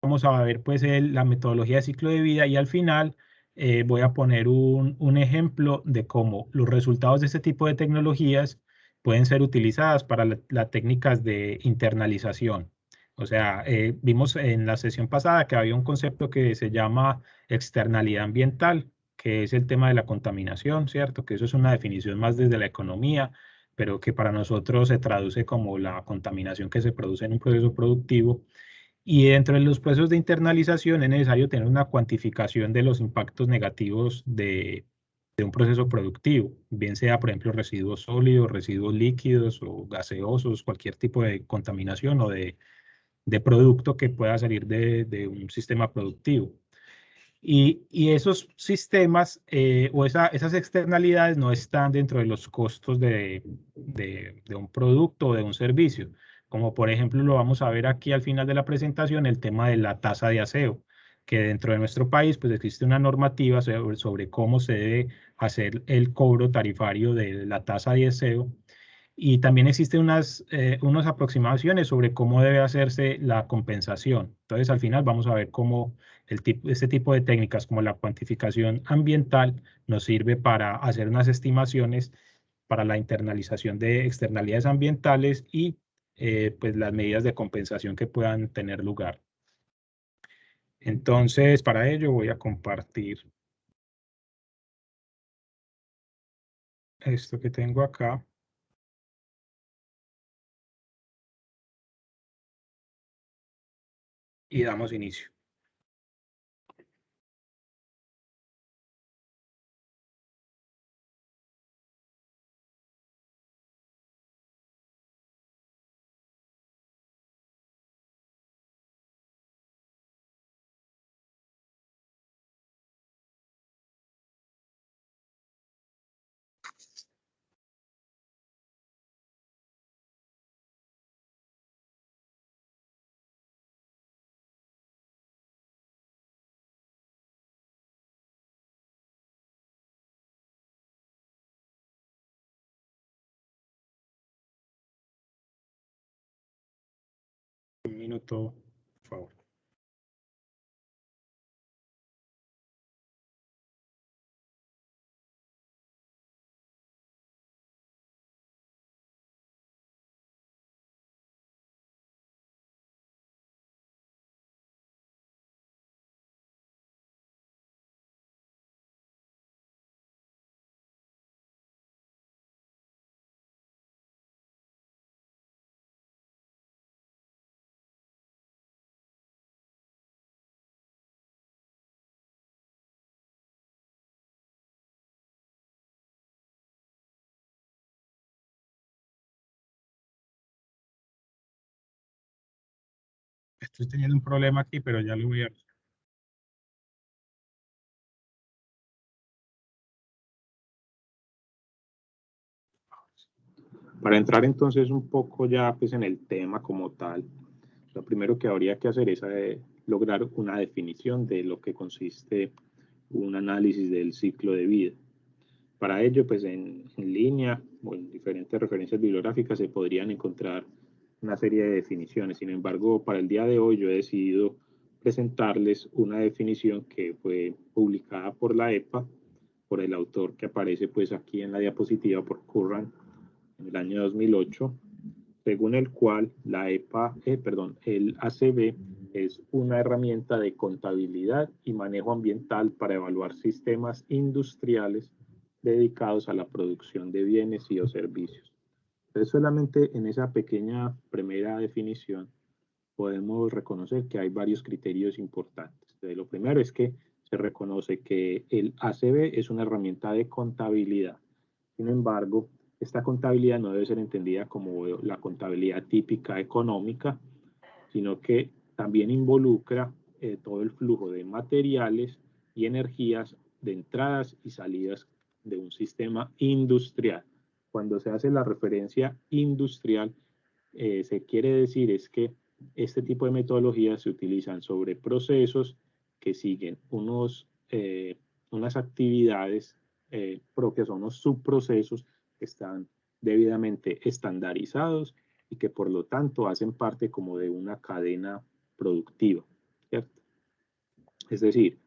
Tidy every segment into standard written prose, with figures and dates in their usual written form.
vamos a ver pues la metodología de ciclo de vida y al final voy a poner un ejemplo de cómo los resultados de este tipo de tecnologías pueden ser utilizadas para las técnicas de internalización. O sea, vimos en la sesión pasada que había un concepto que se llama externalidad ambiental, que es el tema de la contaminación, ¿cierto? Que eso es una definición más desde la economía, pero que para nosotros se traduce como la contaminación que se produce en un proceso productivo. Y dentro de los procesos de internalización es necesario tener una cuantificación de los impactos negativos de un proceso productivo, bien sea, por ejemplo, residuos sólidos, residuos líquidos o gaseosos, cualquier tipo de contaminación o de producto que pueda salir de un sistema productivo. Y esos sistemas o esas externalidades no están dentro de los costos de un producto o de un servicio. Como por ejemplo lo vamos a ver aquí al final de la presentación, el tema de la tasa de aseo, que dentro de nuestro país pues existe una normativa sobre cómo se debe hacer el cobro tarifario de la tasa de aseo. Y también existen unas aproximaciones sobre cómo debe hacerse la compensación. Entonces, al final vamos a ver cómo este tipo de técnicas como la cuantificación ambiental nos sirve para hacer unas estimaciones para la internalización de externalidades ambientales y pues las medidas de compensación que puedan tener lugar. Entonces, para ello voy a compartir esto que tengo acá. Y damos inicio. Un minuto, por favor. Estoy teniendo un problema aquí, pero ya lo voy a... Para entrar entonces un poco ya pues en el tema como tal, lo primero que habría que hacer es lograr una definición de lo que consiste un análisis del ciclo de vida. Para ello, pues en línea o en diferentes referencias bibliográficas se podrían encontrar una serie de definiciones. Sin embargo, para el día de hoy yo he decidido presentarles una definición que fue publicada por la EPA, por el autor que aparece pues aquí en la diapositiva, por Curran, en el año 2008, según el cual el ACB es una herramienta de contabilidad y manejo ambiental para evaluar sistemas industriales dedicados a la producción de bienes y o servicios. Entonces, solamente en esa pequeña primera definición podemos reconocer que hay varios criterios importantes. Entonces, lo primero es que se reconoce que el ACB es una herramienta de contabilidad. Sin embargo, esta contabilidad no debe ser entendida como la contabilidad típica económica, sino que también involucra todo el flujo de materiales y energías de entradas y salidas de un sistema industrial. Cuando se hace la referencia industrial, se quiere decir es que este tipo de metodologías se utilizan sobre procesos que siguen unas actividades propias o unos subprocesos que están debidamente estandarizados y que por lo tanto hacen parte como de una cadena productiva. ¿cierto? Es decir,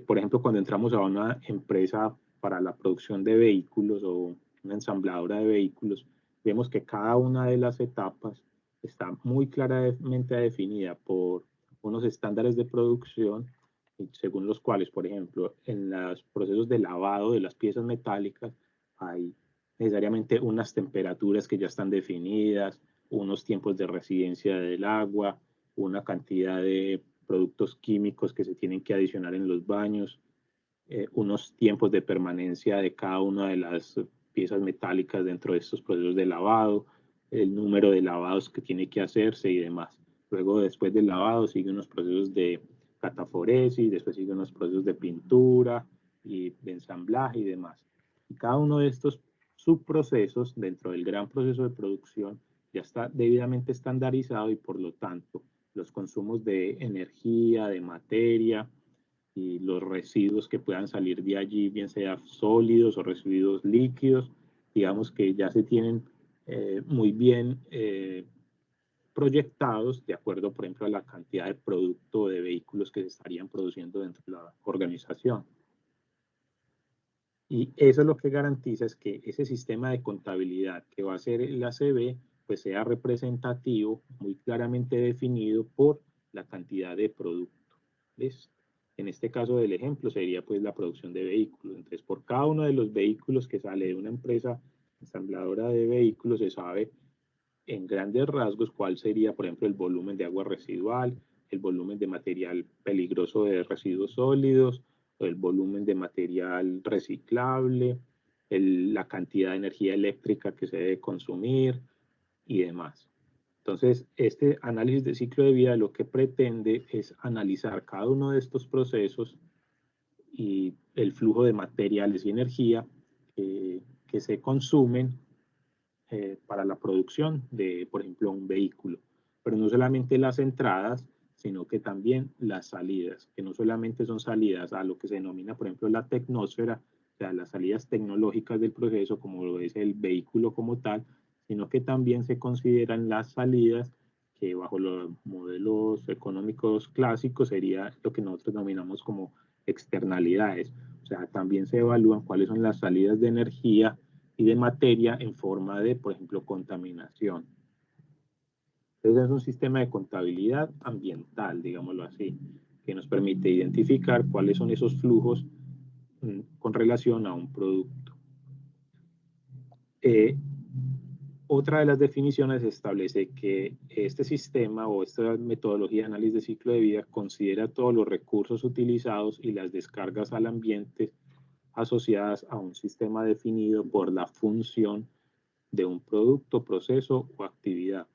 por ejemplo, cuando entramos a una empresa para la producción de vehículos o una ensambladora de vehículos, vemos que cada una de las etapas está muy claramente definida por unos estándares de producción, según los cuales, por ejemplo, en los procesos de lavado de las piezas metálicas hay necesariamente unas temperaturas que ya están definidas, unos tiempos de residencia del agua, una cantidad de productos químicos que se tienen que adicionar en los baños, unos tiempos de permanencia de cada una de las piezas metálicas dentro de estos procesos de lavado, el número de lavados que tiene que hacerse y demás. Luego, después del lavado, siguen unos procesos de cataforesis, después siguen unos procesos de pintura y de ensamblaje y demás. Y cada uno de estos subprocesos dentro del gran proceso de producción ya está debidamente estandarizado y por lo tanto los consumos de energía, de materia y los residuos que puedan salir de allí, bien sea sólidos o residuos líquidos, digamos que ya se tienen muy bien proyectados de acuerdo, por ejemplo, a la cantidad de producto de vehículos que se estarían produciendo dentro de la organización. Y eso lo que garantiza es que ese sistema de contabilidad que va a ser el ACV, pues sea representativo, muy claramente definido por la cantidad de producto. ¿Ves? En este caso del ejemplo sería pues la producción de vehículos. Entonces, por cada uno de los vehículos que sale de una empresa ensambladora de vehículos, se sabe en grandes rasgos cuál sería, por ejemplo, el volumen de agua residual, el volumen de material peligroso de residuos sólidos, el volumen de material reciclable, la cantidad de energía eléctrica que se debe consumir y demás. Entonces, este análisis de ciclo de vida lo que pretende es analizar cada uno de estos procesos y el flujo de materiales y energía que se consumen para la producción de, por ejemplo, un vehículo. Pero no solamente las entradas, sino que también las salidas, que no solamente son salidas a lo que se denomina, por ejemplo, la tecnosfera, o sea, las salidas tecnológicas del proceso, como lo es el vehículo como tal, sino que también se consideran las salidas que bajo los modelos económicos clásicos sería lo que nosotros denominamos como externalidades. O sea, también se evalúan cuáles son las salidas de energía y de materia en forma de, por ejemplo, contaminación. Entonces es un sistema de contabilidad ambiental, digámoslo así, que nos permite identificar cuáles son esos flujos con relación a un producto. Otra de las definiciones establece que este sistema o esta metodología de análisis de ciclo de vida considera todos los recursos utilizados y las descargas al ambiente asociadas a un sistema definido por la función de un producto, proceso o actividad.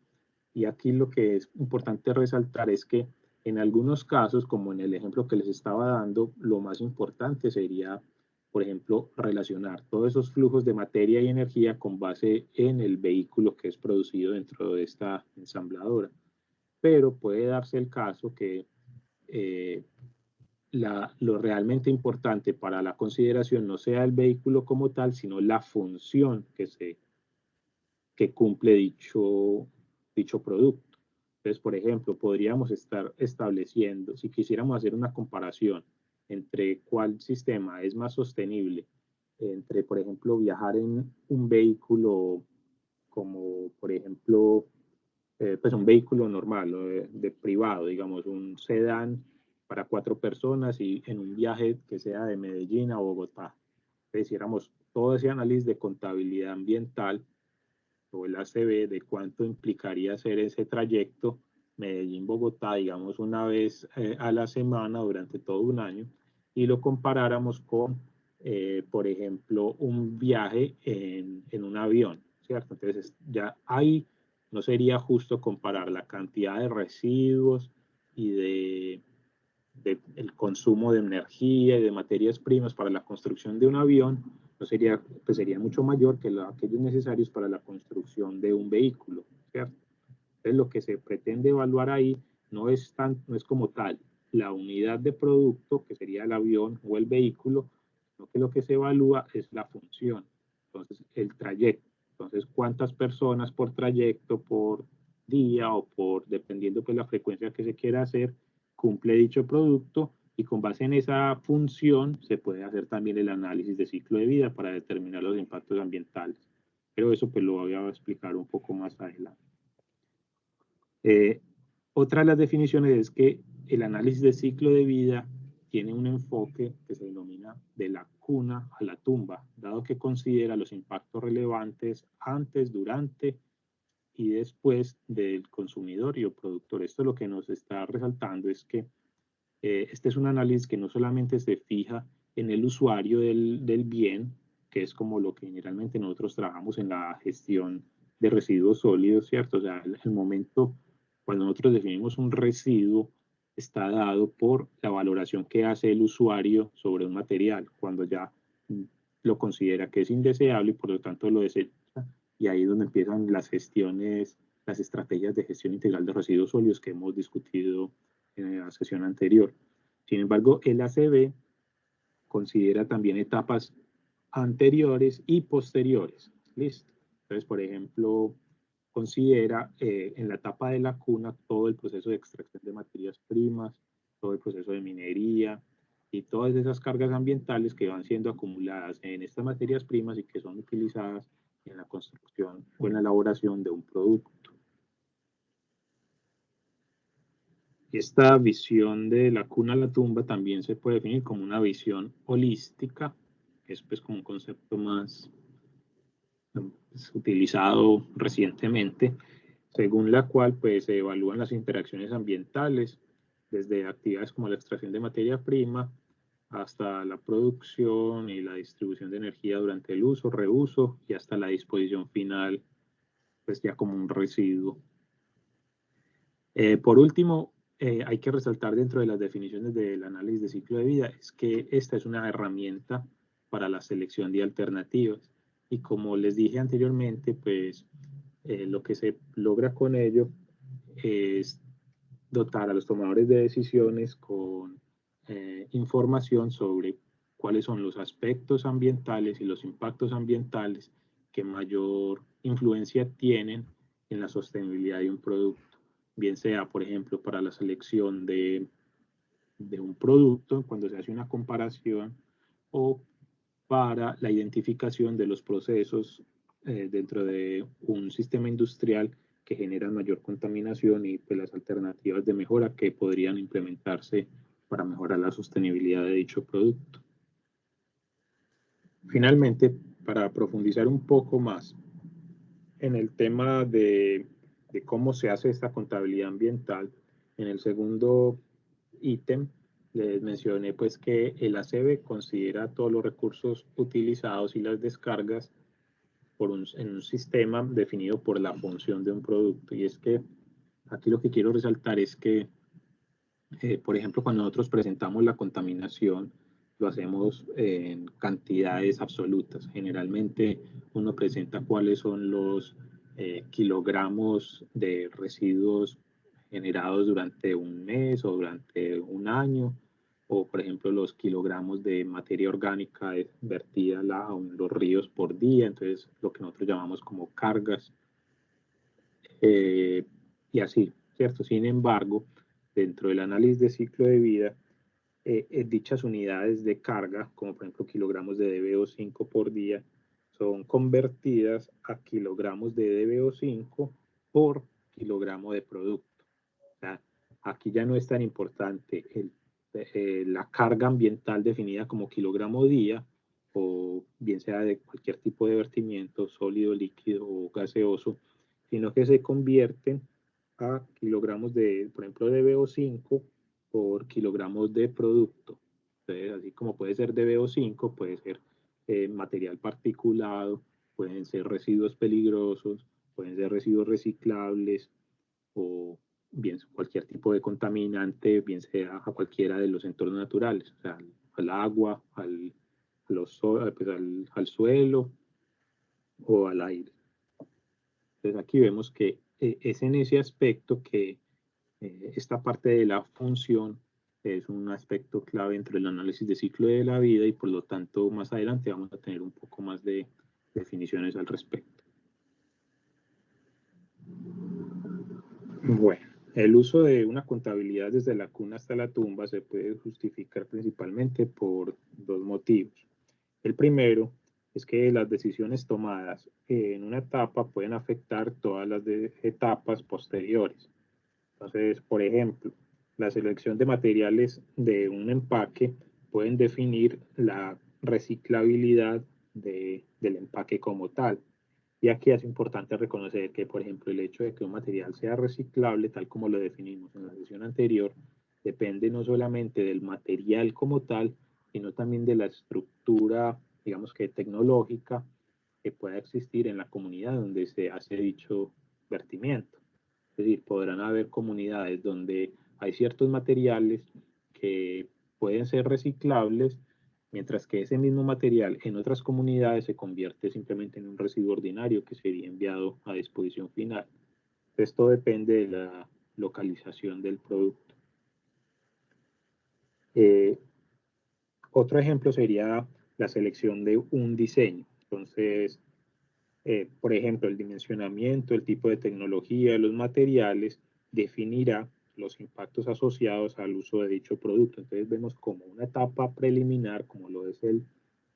Y aquí lo que es importante resaltar es que en algunos casos, como en el ejemplo que les estaba dando, lo más importante sería, por ejemplo, relacionar todos esos flujos de materia y energía con base en el vehículo que es producido dentro de esta ensambladora. Pero puede darse el caso que lo realmente importante para la consideración no sea el vehículo como tal, sino la función que cumple dicho producto. Entonces, por ejemplo, podríamos estar estableciendo, si quisiéramos hacer una comparación entre cuál sistema es más sostenible, entre, por ejemplo, viajar en un vehículo como, por ejemplo, pues un vehículo normal, de privado, digamos, un sedán para 4 personas y en un viaje que sea de Medellín a Bogotá. Hiciéramos todo ese análisis de contabilidad ambiental o el ACV de cuánto implicaría hacer ese trayecto Medellín-Bogotá, digamos, una vez a la semana durante todo un año y lo comparáramos con, por ejemplo, un viaje en un avión, ¿cierto? Entonces, ya ahí no sería justo comparar la cantidad de residuos y el consumo de energía y de materias primas para la construcción de un avión, no sería, pues sería mucho mayor que aquellos necesarios para la construcción de un vehículo, ¿cierto? Entonces lo que se pretende evaluar ahí no es como tal la unidad de producto, que sería el avión o el vehículo, sino que lo que se evalúa es la función, entonces el trayecto, entonces cuántas personas por trayecto, por día o por, dependiendo pues la frecuencia que se quiera hacer, cumple dicho producto, y con base en esa función se puede hacer también el análisis de ciclo de vida para determinar los impactos ambientales. Pero eso pues lo voy a explicar un poco más adelante. Otra de las definiciones es que el análisis de ciclo de vida tiene un enfoque que se denomina de la cuna a la tumba, dado que considera los impactos relevantes antes, durante y después del consumidor y el productor. Esto lo que nos está resaltando es que este es un análisis que no solamente se fija en el usuario del bien, que es como lo que generalmente nosotros trabajamos en la gestión de residuos sólidos, ¿cierto? O sea, el momento cuando nosotros definimos un residuo está dado por la valoración que hace el usuario sobre un material, cuando ya lo considera que es indeseable y por lo tanto lo desecha. Y ahí es donde empiezan las gestiones, las estrategias de gestión integral de residuos sólidos que hemos discutido en la sesión anterior. Sin embargo, el ACB considera también etapas anteriores y posteriores. ¿Listo? Entonces, por ejemplo, considera en la etapa de la cuna todo el proceso de extracción de materias primas, todo el proceso de minería y todas esas cargas ambientales que van siendo acumuladas en estas materias primas y que son utilizadas en la construcción o en la elaboración de un producto. Esta visión de la cuna a la tumba también se puede definir como una visión holística, que es pues como un concepto más utilizado recientemente, según la cual pues se evalúan las interacciones ambientales, desde actividades como la extracción de materia prima hasta la producción y la distribución de energía durante el uso, reuso y hasta la disposición final, pues ya como un residuo. Por último, hay que resaltar dentro de las definiciones del análisis de ciclo de vida es que esta es una herramienta para la selección de alternativas. Y como les dije anteriormente, pues lo que se logra con ello es dotar a los tomadores de decisiones con información sobre cuáles son los aspectos ambientales y los impactos ambientales que mayor influencia tienen en la sostenibilidad de un producto, bien sea, por ejemplo, para la selección de un producto, cuando se hace una comparación, o para la identificación de los procesos dentro de un sistema industrial que generan mayor contaminación y pues, las alternativas de mejora que podrían implementarse para mejorar la sostenibilidad de dicho producto. Finalmente, para profundizar un poco más en el tema de cómo se hace esta contabilidad ambiental, en el segundo ítem les mencioné pues que el ACB considera todos los recursos utilizados y las descargas en un sistema definido por la función de un producto. Y es que aquí lo que quiero resaltar es que, por ejemplo, cuando nosotros presentamos la contaminación, lo hacemos en cantidades absolutas. Generalmente uno presenta cuáles son los kilogramos de residuos generados durante un mes o durante un año, o por ejemplo los kilogramos de materia orgánica vertida a los ríos por día, entonces lo que nosotros llamamos como cargas, y así, ¿cierto? Sin embargo, dentro del análisis de ciclo de vida, dichas unidades de carga, como por ejemplo kilogramos de DBO5 por día, son convertidas a kilogramos de DBO5 por kilogramo de producto. O sea, aquí ya no es tan importante la carga ambiental definida como kilogramo día, o bien sea de cualquier tipo de vertimiento, sólido, líquido o gaseoso, sino que se convierten a kilogramos de, por ejemplo, de DBO5 por kilogramos de producto. Entonces, así como puede ser DBO5, puede ser material particulado, pueden ser residuos peligrosos, pueden ser residuos reciclables o bien cualquier tipo de contaminante, bien sea a cualquiera de los entornos naturales, o sea, al agua, al suelo o al aire. Entonces aquí vemos que es en ese aspecto que esta parte de la función es un aspecto clave dentro del análisis de ciclo de la vida y por lo tanto más adelante vamos a tener un poco más de definiciones al respecto. Bueno, El uso de una contabilidad desde la cuna hasta la tumba se puede justificar principalmente por dos motivos. El primero es que las decisiones tomadas en una etapa pueden afectar todas las etapas posteriores. Entonces, por ejemplo, la selección de materiales de un empaque pueden definir la reciclabilidad del empaque como tal. Y aquí es importante reconocer que, por ejemplo, el hecho de que un material sea reciclable, tal como lo definimos en la sesión anterior, depende no solamente del material como tal, sino también de la estructura, digamos que tecnológica, que pueda existir en la comunidad donde se hace dicho vertimiento. Es decir, podrán haber comunidades donde hay ciertos materiales que pueden ser reciclables, mientras que ese mismo material en otras comunidades se convierte simplemente en un residuo ordinario que sería enviado a disposición final. Esto depende de la localización del producto. Otro ejemplo sería la selección de un diseño. Entonces, por ejemplo, el dimensionamiento, el tipo de tecnología, los materiales, definirá los impactos asociados al uso de dicho producto. Entonces vemos como una etapa preliminar, como lo es el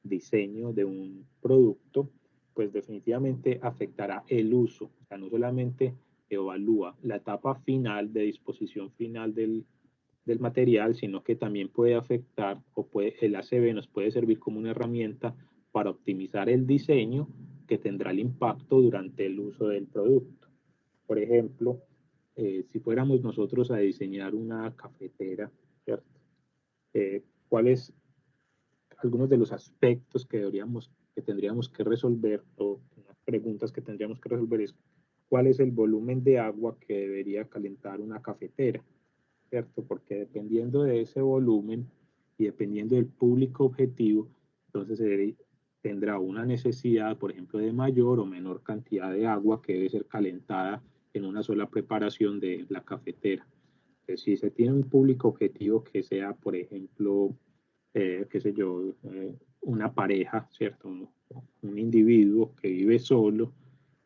diseño de un producto, pues definitivamente afectará el uso. O sea, no solamente evalúa la etapa final de disposición final del material, sino que también puede afectar o el ACV nos puede servir como una herramienta para optimizar el diseño que tendrá el impacto durante el uso del producto. Por ejemplo, si fuéramos nosotros a diseñar una cafetera, ¿cierto? ¿Cuáles algunos de los aspectos que tendríamos que resolver, o unas preguntas que tendríamos que resolver es cuál es el volumen de agua que debería calentar una cafetera, ¿cierto? Porque dependiendo de ese volumen y dependiendo del público objetivo, entonces tendrá una necesidad, por ejemplo, de mayor o menor cantidad de agua que debe ser calentada en una sola preparación de la cafetera. Entonces, si se tiene un público objetivo que sea, por ejemplo, qué sé yo, una pareja, ¿cierto? Un individuo que vive solo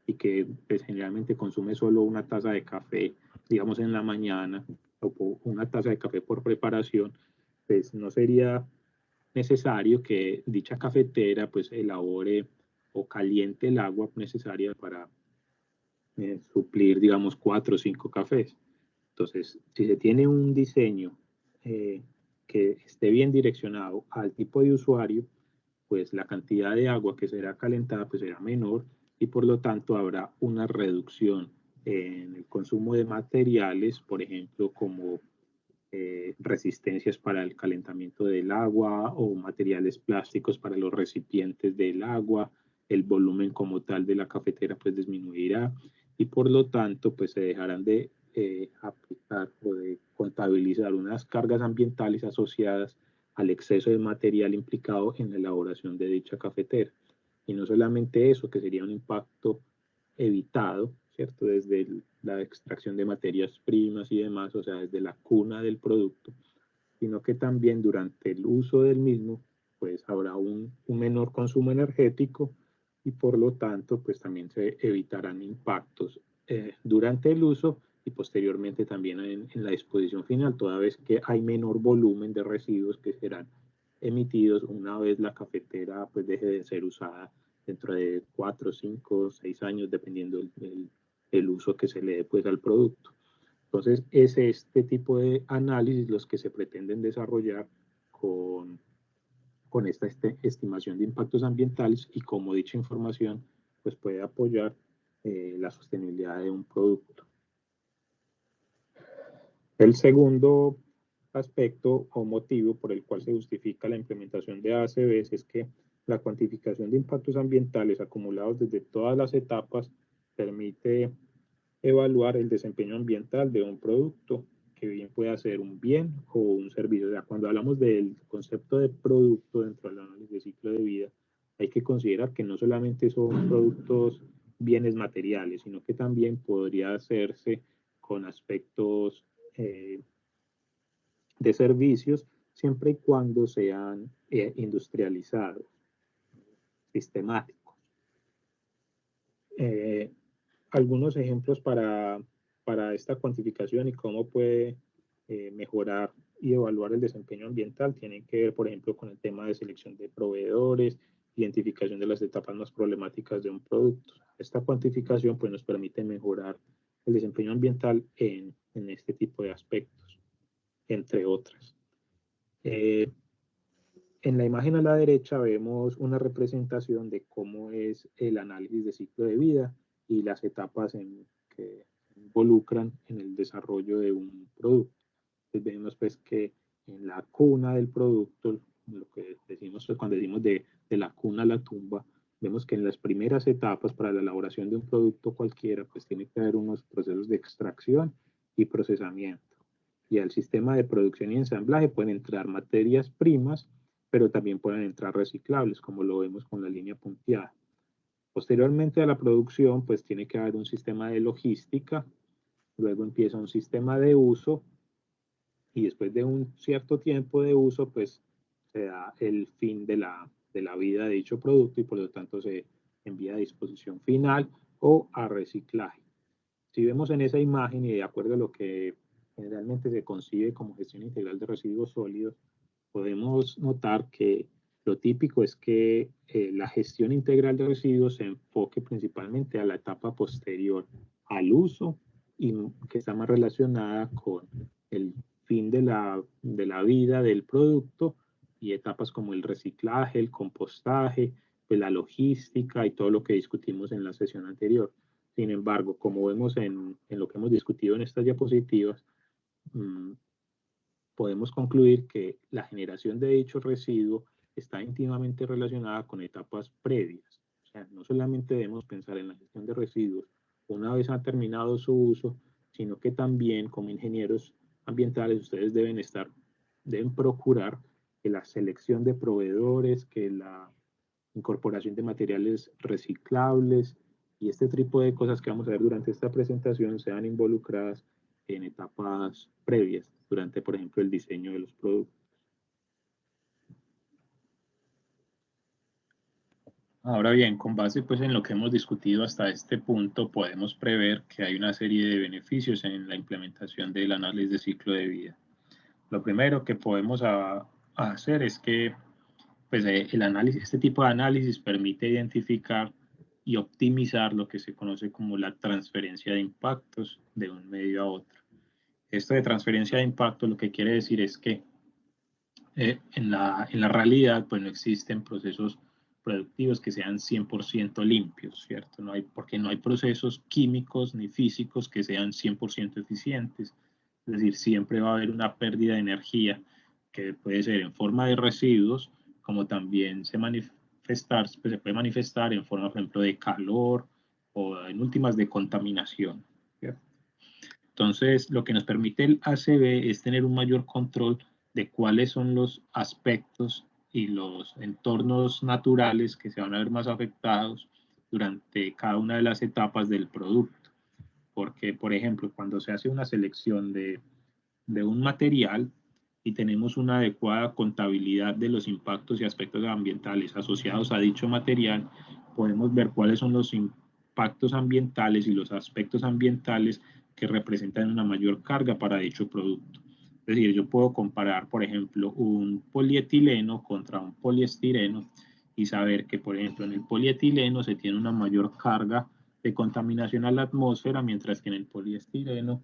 y que pues, generalmente consume solo una taza de café, digamos en la mañana, o una taza de café por preparación, pues no sería necesario que dicha cafetera pues elabore o caliente el agua necesaria para suplir, digamos, 4 o 5 cafés. Entonces, si se tiene un diseño que esté bien direccionado al tipo de usuario, pues la cantidad de agua que será calentada pues será menor y por lo tanto habrá una reducción en el consumo de materiales, por ejemplo, como resistencias para el calentamiento del agua o materiales plásticos para los recipientes del agua, el volumen como tal de la cafetera pues disminuirá y por lo tanto pues se dejarán de aplicar o de contabilizar unas cargas ambientales asociadas al exceso de material implicado en la elaboración de dicha cafetera. Y no solamente eso, que sería un impacto evitado, ¿cierto? Desde la extracción de materias primas y demás, o sea, desde la cuna del producto, sino que también durante el uso del mismo, pues habrá un menor consumo energético y por lo tanto, pues también se evitarán impactos durante el uso y posteriormente también en la disposición final, toda vez que hay menor volumen de residuos que serán emitidos una vez la cafetera pues deje de ser usada dentro de 4, 5, 6 años, dependiendo el uso que se le dé pues al producto. Entonces, es este tipo de análisis los que se pretenden desarrollar con esta estimación de impactos ambientales y como dicha información pues puede apoyar la sostenibilidad de un producto. El segundo aspecto o motivo por el cual se justifica la implementación de ACVs es que la cuantificación de impactos ambientales acumulados desde todas las etapas permite evaluar el desempeño ambiental de un producto, que bien pueda ser un bien o un servicio. O sea, cuando hablamos del concepto de producto dentro del análisis de ciclo de vida, hay que considerar que no solamente son productos bienes materiales, sino que también podría hacerse con aspectos de servicios, siempre y cuando sean industrializados, sistemáticos. Algunos ejemplos para para esta cuantificación y cómo puede mejorar y evaluar el desempeño ambiental tienen que ver, por ejemplo, con el tema de selección de proveedores, identificación de las etapas más problemáticas de un producto. Esta cuantificación pues, nos permite mejorar el desempeño ambiental en este tipo de aspectos, entre otras. En la imagen a la derecha vemos una representación de cómo es el análisis de ciclo de vida y las etapas que involucran en el desarrollo de un producto. Entonces vemos pues que en la cuna del producto, lo que decimos pues, cuando decimos de la cuna a la tumba, vemos que en las primeras etapas para la elaboración de un producto cualquiera, pues tiene que haber unos procesos de extracción y procesamiento. Y al sistema de producción y ensamblaje pueden entrar materias primas, pero también pueden entrar reciclables, como lo vemos con la línea punteada. Posteriormente a la producción, pues tiene que haber un sistema de logística, luego empieza un sistema de uso, y después de un cierto tiempo de uso, pues se da el fin de la vida de dicho producto y por lo tanto se envía a disposición final o a reciclaje. Si vemos en esa imagen y de acuerdo a lo que generalmente se concibe como gestión integral de residuos sólidos, podemos notar que lo típico es que la gestión integral de residuos se enfoque principalmente a la etapa posterior al uso y que está más relacionada con el fin de la vida del producto y etapas como el reciclaje, el compostaje, pues la logística y todo lo que discutimos en la sesión anterior. Sin embargo, como vemos en lo que hemos discutido en estas diapositivas, podemos concluir que la generación de dicho residuo está íntimamente relacionada con etapas previas. O sea, no solamente debemos pensar en la gestión de residuos una vez ha terminado su uso, sino que también como ingenieros ambientales ustedes deben procurar que la selección de proveedores, que la incorporación de materiales reciclables y este tipo de cosas que vamos a ver durante esta presentación sean involucradas en etapas previas durante, por ejemplo, el diseño de los productos. Ahora bien, con base pues, en lo que hemos discutido hasta este punto, podemos prever que hay una serie de beneficios en la implementación del análisis de ciclo de vida. Lo primero que podemos hacer es que pues, este tipo de análisis permite identificar y optimizar lo que se conoce como la transferencia de impactos de un medio a otro. Esto de transferencia de impacto lo que quiere decir es que en la realidad pues no existen procesos productivos que sean 100% limpios, ¿cierto? Porque no hay procesos químicos ni físicos que sean 100% eficientes. Es decir, siempre va a haber una pérdida de energía que puede ser en forma de residuos, como también se puede manifestar en forma, por ejemplo, de calor o en últimas de contaminación, ¿cierto? Entonces, lo que nos permite el ACV es tener un mayor control de cuáles son los aspectos y los entornos naturales que se van a ver más afectados durante cada una de las etapas del producto. Porque, por ejemplo, cuando se hace una selección de un material y tenemos una adecuada contabilidad de los impactos y aspectos ambientales asociados a dicho material, podemos ver cuáles son los impactos ambientales y los aspectos ambientales que representan una mayor carga para dicho producto. Es decir, yo puedo comparar, por ejemplo, un polietileno contra un poliestireno y saber que, por ejemplo, en el polietileno se tiene una mayor carga de contaminación a la atmósfera, mientras que en el poliestireno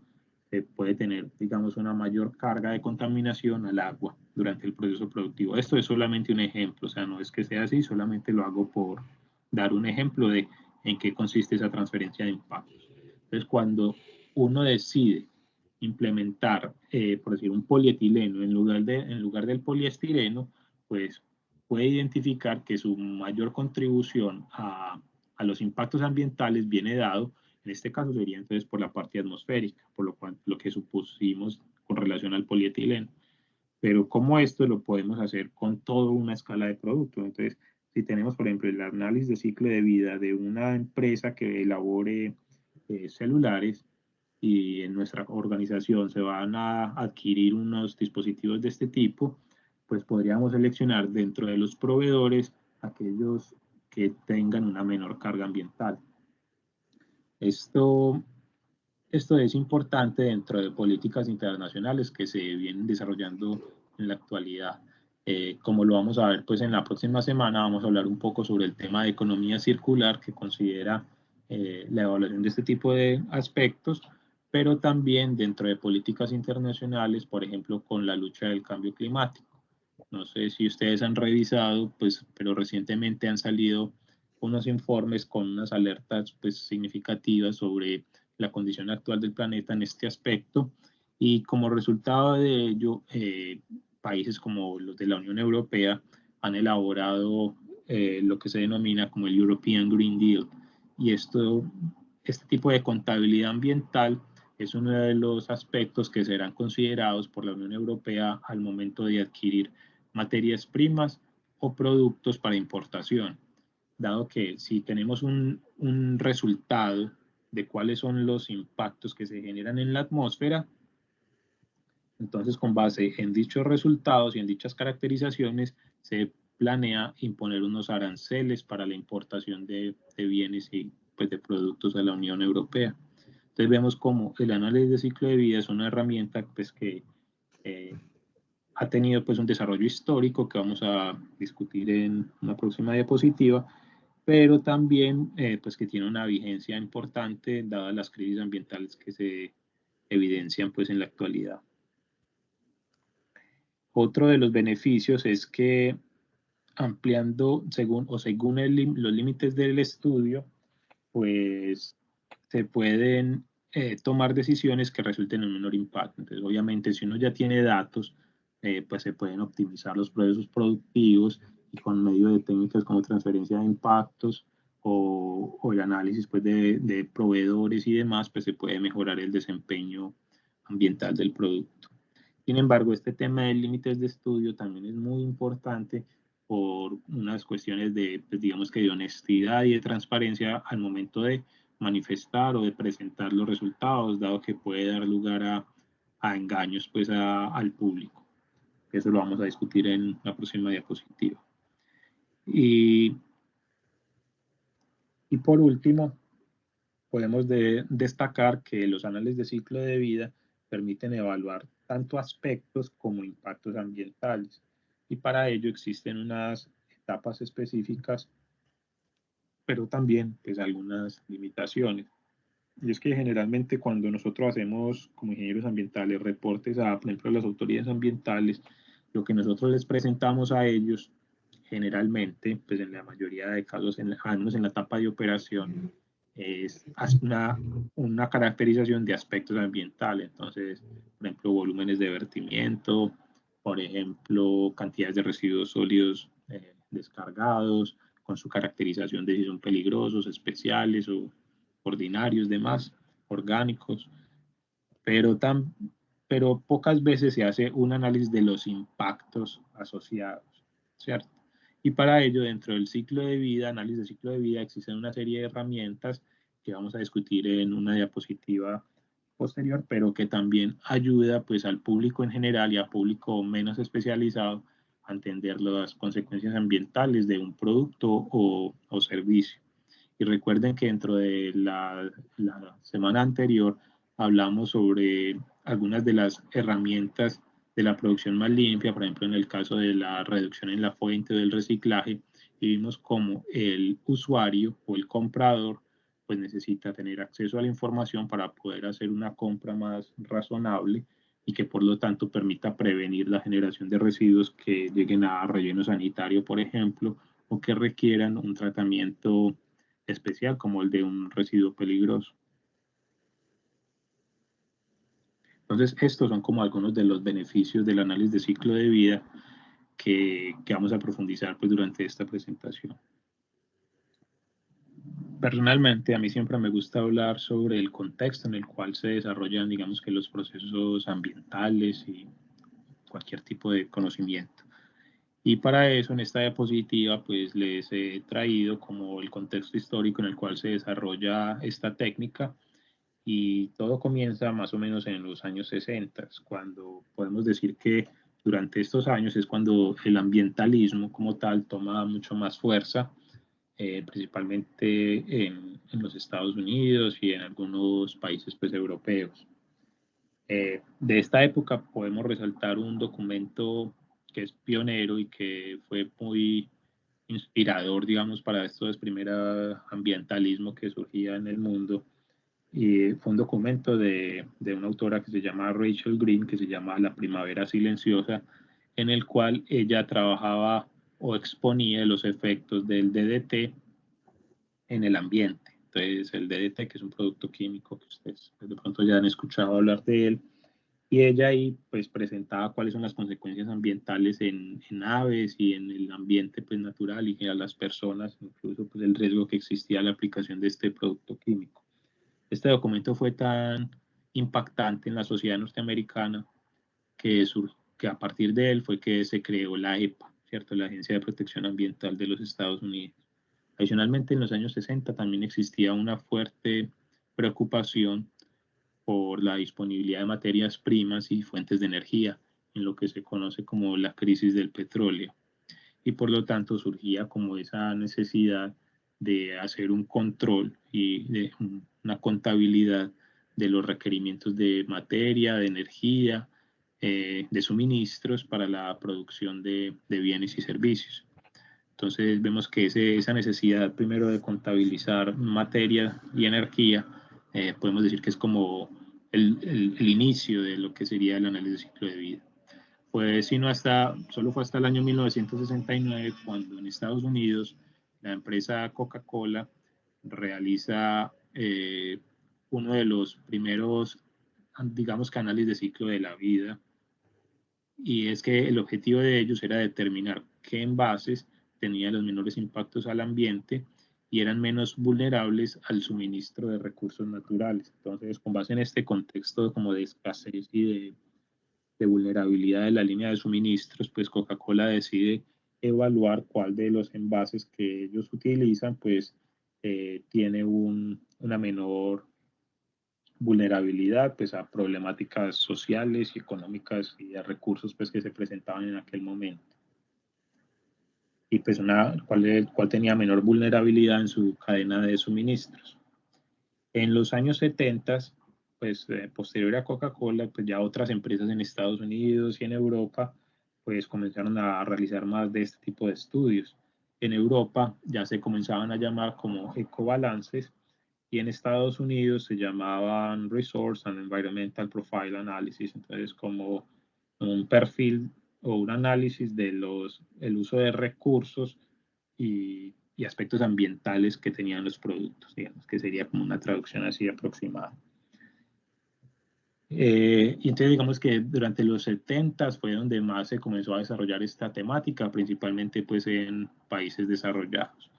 se puede tener, digamos, una mayor carga de contaminación al agua durante el proceso productivo. Esto es solamente un ejemplo, o sea, no es que sea así, solamente lo hago por dar un ejemplo de en qué consiste esa transferencia de impactos. Entonces, cuando uno decide implementar, por decir, un polietileno en lugar del poliestireno, pues puede identificar que su mayor contribución a los impactos ambientales viene dado, en este caso sería entonces por la parte atmosférica, por lo cual lo que supusimos con relación al polietileno. Pero como esto lo podemos hacer con toda una escala de productos. Entonces, si tenemos, por ejemplo, el análisis de ciclo de vida de una empresa que elabore celulares y en nuestra organización se van a adquirir unos dispositivos de este tipo, pues podríamos seleccionar dentro de los proveedores aquellos que tengan una menor carga ambiental. Esto esto es importante dentro de políticas internacionales que se vienen desarrollando en la actualidad. Como lo vamos a ver pues en la próxima semana, vamos a hablar un poco sobre el tema de economía circular que considera la evaluación de este tipo de aspectos, pero también dentro de políticas internacionales, por ejemplo, con la lucha del cambio climático. No sé si ustedes han revisado, pues, pero recientemente han salido unos informes con unas alertas pues, significativas sobre la condición actual del planeta en este aspecto y como resultado de ello, países como los de la Unión Europea han elaborado lo que se denomina como el European Green Deal y este tipo de contabilidad ambiental es uno de los aspectos que serán considerados por la Unión Europea al momento de adquirir materias primas o productos para importación, dado que si tenemos un resultado de cuáles son los impactos que se generan en la atmósfera, entonces con base en dichos resultados y en dichas caracterizaciones se planea imponer unos aranceles para la importación de bienes y pues, de productos a la Unión Europea. Entonces vemos como el análisis de ciclo de vida es una herramienta pues, que ha tenido pues, un desarrollo histórico que vamos a discutir en una próxima diapositiva, pero también pues, que tiene una vigencia importante dadas las crisis ambientales que se evidencian pues, en la actualidad. Otro de los beneficios es que ampliando según los límites del estudio, pues se pueden tomar decisiones que resulten en un menor impacto. Entonces, obviamente, si uno ya tiene datos, pues se pueden optimizar los procesos productivos y con medio de técnicas como transferencia de impactos o el análisis pues, de proveedores y demás, pues se puede mejorar el desempeño ambiental del producto. Sin embargo, este tema de límites de estudio también es muy importante por unas cuestiones de, pues digamos que de honestidad y de transparencia al momento de manifestar o de presentar los resultados, dado que puede dar lugar a engaños pues al público. Eso lo vamos a discutir en la próxima diapositiva. Y por último, podemos destacar que los análisis de ciclo de vida permiten evaluar tanto aspectos como impactos ambientales. Y para ello existen unas etapas específicas, pero también pues, algunas limitaciones. Y es que generalmente cuando nosotros hacemos como ingenieros ambientales reportes a, por ejemplo, a las autoridades ambientales, lo que nosotros les presentamos a ellos, generalmente, pues en la mayoría de casos, al menos en la etapa de operación, es una caracterización de aspectos ambientales. Entonces, por ejemplo, volúmenes de vertimiento, por ejemplo, cantidades de residuos sólidos descargados, con su caracterización de si son peligrosos, especiales o ordinarios, demás, orgánicos, pero, pero pocas veces se hace un análisis de los impactos asociados, ¿cierto? Y para ello, dentro del ciclo de vida, análisis de ciclo de vida, existen una serie de herramientas que vamos a discutir en una diapositiva posterior, pero que también ayuda pues al público en general y al público menos especializado a entender las consecuencias ambientales de un producto o servicio. Y recuerden que dentro de la semana anterior hablamos sobre algunas de las herramientas de la producción más limpia, por ejemplo, en el caso de la reducción en la fuente del reciclaje, y vimos cómo el usuario o el comprador pues necesita tener acceso a la información para poder hacer una compra más razonable y que por lo tanto permita prevenir la generación de residuos que lleguen a relleno sanitario, por ejemplo, o que requieran un tratamiento especial como el de un residuo peligroso. Entonces, estos son como algunos de los beneficios del análisis de ciclo de vida que vamos a profundizar pues, durante esta presentación. Personalmente, a mí siempre me gusta hablar sobre el contexto en el cual se desarrollan, digamos que los procesos ambientales y cualquier tipo de conocimiento. Y para eso, en esta diapositiva, pues les he traído como el contexto histórico en el cual se desarrolla esta técnica y todo comienza más o menos en los años 60, cuando podemos decir que durante estos años es cuando el ambientalismo como tal toma mucho más fuerza principalmente en los Estados Unidos y en algunos países pues, europeos. De esta época podemos resaltar un documento que es pionero y que fue muy inspirador, digamos, para esto de primer ambientalismo que surgía en el mundo. Y fue un documento de una autora que se llama Rachel Green, que se llama La Primavera Silenciosa, en el cual ella trabajaba o exponía los efectos del DDT en el ambiente. Entonces, el DDT, que es un producto químico que ustedes de pronto ya han escuchado hablar de él, y ella ahí pues presentaba cuáles son las consecuencias ambientales en aves y en el ambiente pues natural y a las personas, incluso pues el riesgo que existía a la aplicación de este producto químico. Este documento fue tan impactante en la sociedad norteamericana que a partir de él fue que se creó la EPA, ¿cierto? La Agencia de Protección Ambiental de los Estados Unidos. Adicionalmente, en los años 60 también existía una fuerte preocupación por la disponibilidad de materias primas y fuentes de energía, en lo que se conoce como la crisis del petróleo. Y por lo tanto surgía como esa necesidad de hacer un control y de una contabilidad de los requerimientos de materia, de energía, de suministros para la producción de bienes y servicios. Entonces vemos que esa necesidad primero de contabilizar materia y energía, podemos decir que es como el inicio de lo que sería el análisis de ciclo de vida. Pues solo fue hasta el año 1969 cuando en Estados Unidos la empresa Coca-Cola realiza uno de los primeros, digamos, análisis de ciclo de la vida, y es que el objetivo de ellos era determinar qué envases tenían los menores impactos al ambiente y eran menos vulnerables al suministro de recursos naturales. Entonces, con base en este contexto como de escasez y de vulnerabilidad de la línea de suministros, pues Coca-Cola decide evaluar cuál de los envases que ellos utilizan, pues tiene una menor vulnerabilidad pues, a problemáticas sociales y económicas y a recursos pues, que se presentaban en aquel momento. Y pues cuál tenía menor vulnerabilidad en su cadena de suministros. En los años 70, pues posterior a Coca-Cola, pues ya otras empresas en Estados Unidos y en Europa, pues comenzaron a realizar más de este tipo de estudios. En Europa ya se comenzaban a llamar como ecobalances y en Estados Unidos se llamaban Resource and Environmental Profile Analysis, entonces como un perfil o un análisis de el uso de recursos y aspectos ambientales que tenían los productos, digamos que sería como una traducción así aproximada. Y entonces digamos que durante los 70 fue donde más se comenzó a desarrollar esta temática, principalmente pues en países desarrollados.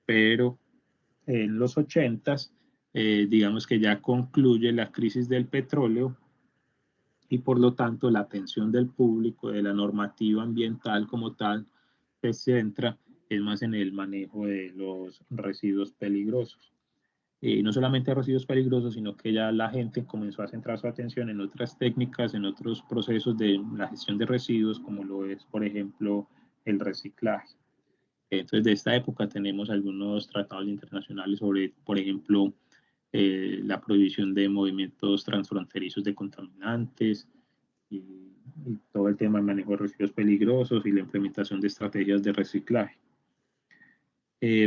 Pero en los 80 digamos que ya concluye la crisis del petróleo y por lo tanto la atención del público, de la normativa ambiental como tal, se centra es más en el manejo de los residuos peligrosos. No solamente residuos peligrosos, sino que ya la gente comenzó a centrar su atención en otras técnicas, en otros procesos de la gestión de residuos, como lo es, por ejemplo, el reciclaje. Entonces, de esta época tenemos algunos tratados internacionales sobre, por ejemplo, la prohibición de movimientos transfronterizos de contaminantes y todo el tema de manejo de residuos peligrosos y la implementación de estrategias de reciclaje.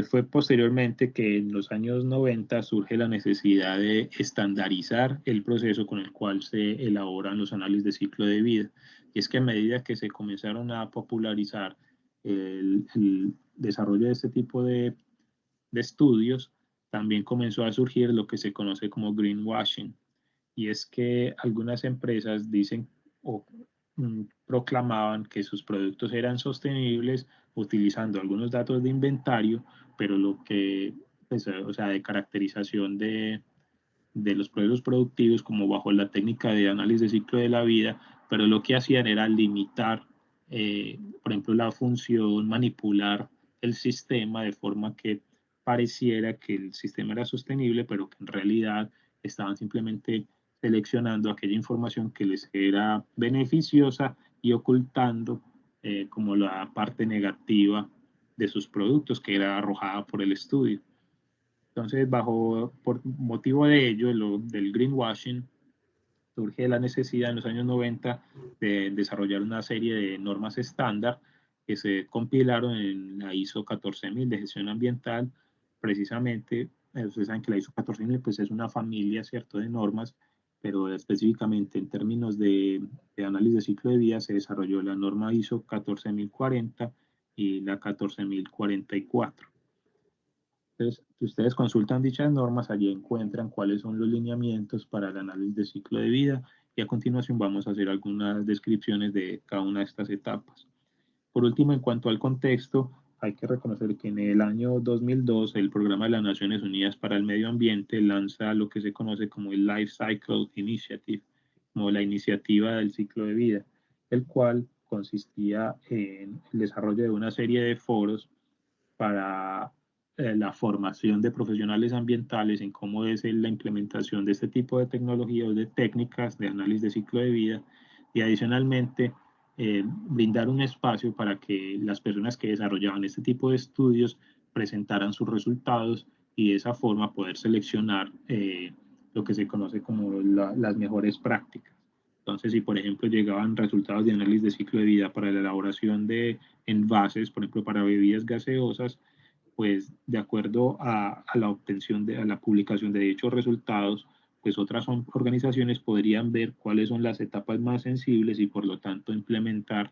Fue posteriormente que en los años 90 surge la necesidad de estandarizar el proceso con el cual se elaboran los análisis de ciclo de vida. Y es que a medida que se comenzaron a popularizar el desarrollo de este tipo de estudios, también comenzó a surgir lo que se conoce como greenwashing. Y es que algunas empresas dicen o proclamaban que sus productos eran sostenibles utilizando algunos datos de inventario, pero lo que, pues, o sea, de caracterización de los procesos productivos como bajo la técnica de análisis de ciclo de la vida, pero lo que hacían era limitar, por ejemplo, la función, manipular el sistema de forma que pareciera que el sistema era sostenible, pero que en realidad estaban simplemente seleccionando aquella información que les era beneficiosa y ocultando como la parte negativa de sus productos que era arrojada por el estudio. Entonces, por motivo de ello, del greenwashing, surge la necesidad en los años 90 de desarrollar una serie de normas estándar que se compilaron en la ISO 14000 de gestión ambiental. Precisamente, ustedes saben que la ISO 14000 pues, es una familia, ¿cierto?, de normas, pero específicamente en términos de análisis de ciclo de vida se desarrolló la norma ISO 14040 y la 14044. Entonces, si ustedes consultan dichas normas, allí encuentran cuáles son los lineamientos para el análisis de ciclo de vida y a continuación vamos a hacer algunas descripciones de cada una de estas etapas. Por último, en cuanto al contexto, hay que reconocer que en el año 2002 el Programa de las Naciones Unidas para el Medio Ambiente lanza lo que se conoce como el Life Cycle Initiative, como la iniciativa del ciclo de vida, el cual consistía en el desarrollo de una serie de foros para la formación de profesionales ambientales en cómo es la implementación de este tipo de tecnologías o de técnicas de análisis de ciclo de vida y adicionalmente brindar un espacio para que las personas que desarrollaban este tipo de estudios presentaran sus resultados y de esa forma poder seleccionar lo que se conoce como las mejores prácticas. Entonces, si por ejemplo llegaban resultados de análisis de ciclo de vida para la elaboración de envases, por ejemplo, para bebidas gaseosas, pues de acuerdo a la obtención a la publicación de dichos resultados, pues otras organizaciones podrían ver cuáles son las etapas más sensibles y por lo tanto implementar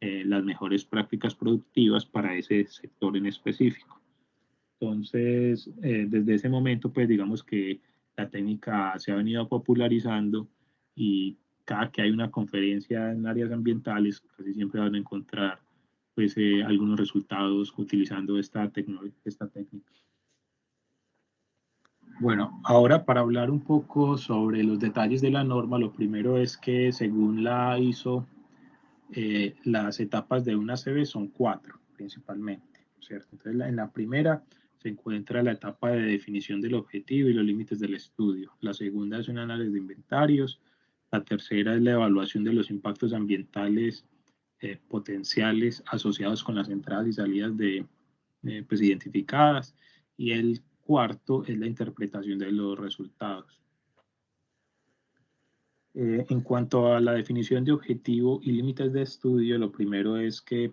las mejores prácticas productivas para ese sector en específico. Entonces, desde ese momento, pues digamos que la técnica se ha venido popularizando y cada que hay una conferencia en áreas ambientales, casi siempre van a encontrar pues, algunos resultados utilizando esta técnica. Bueno, ahora para hablar un poco sobre los detalles de la norma, lo primero es que según la ISO, las etapas de una ACV son 4 principalmente, ¿cierto? Entonces, en la primera se encuentra la etapa de definición del objetivo y los límites del estudio. La segunda es un análisis de inventarios. La tercera es la evaluación de los impactos ambientales potenciales asociados con las entradas y salidas pues, identificadas. Y el cuarto es la interpretación de los resultados. En cuanto a la definición de objetivo y límites de estudio, lo primero es que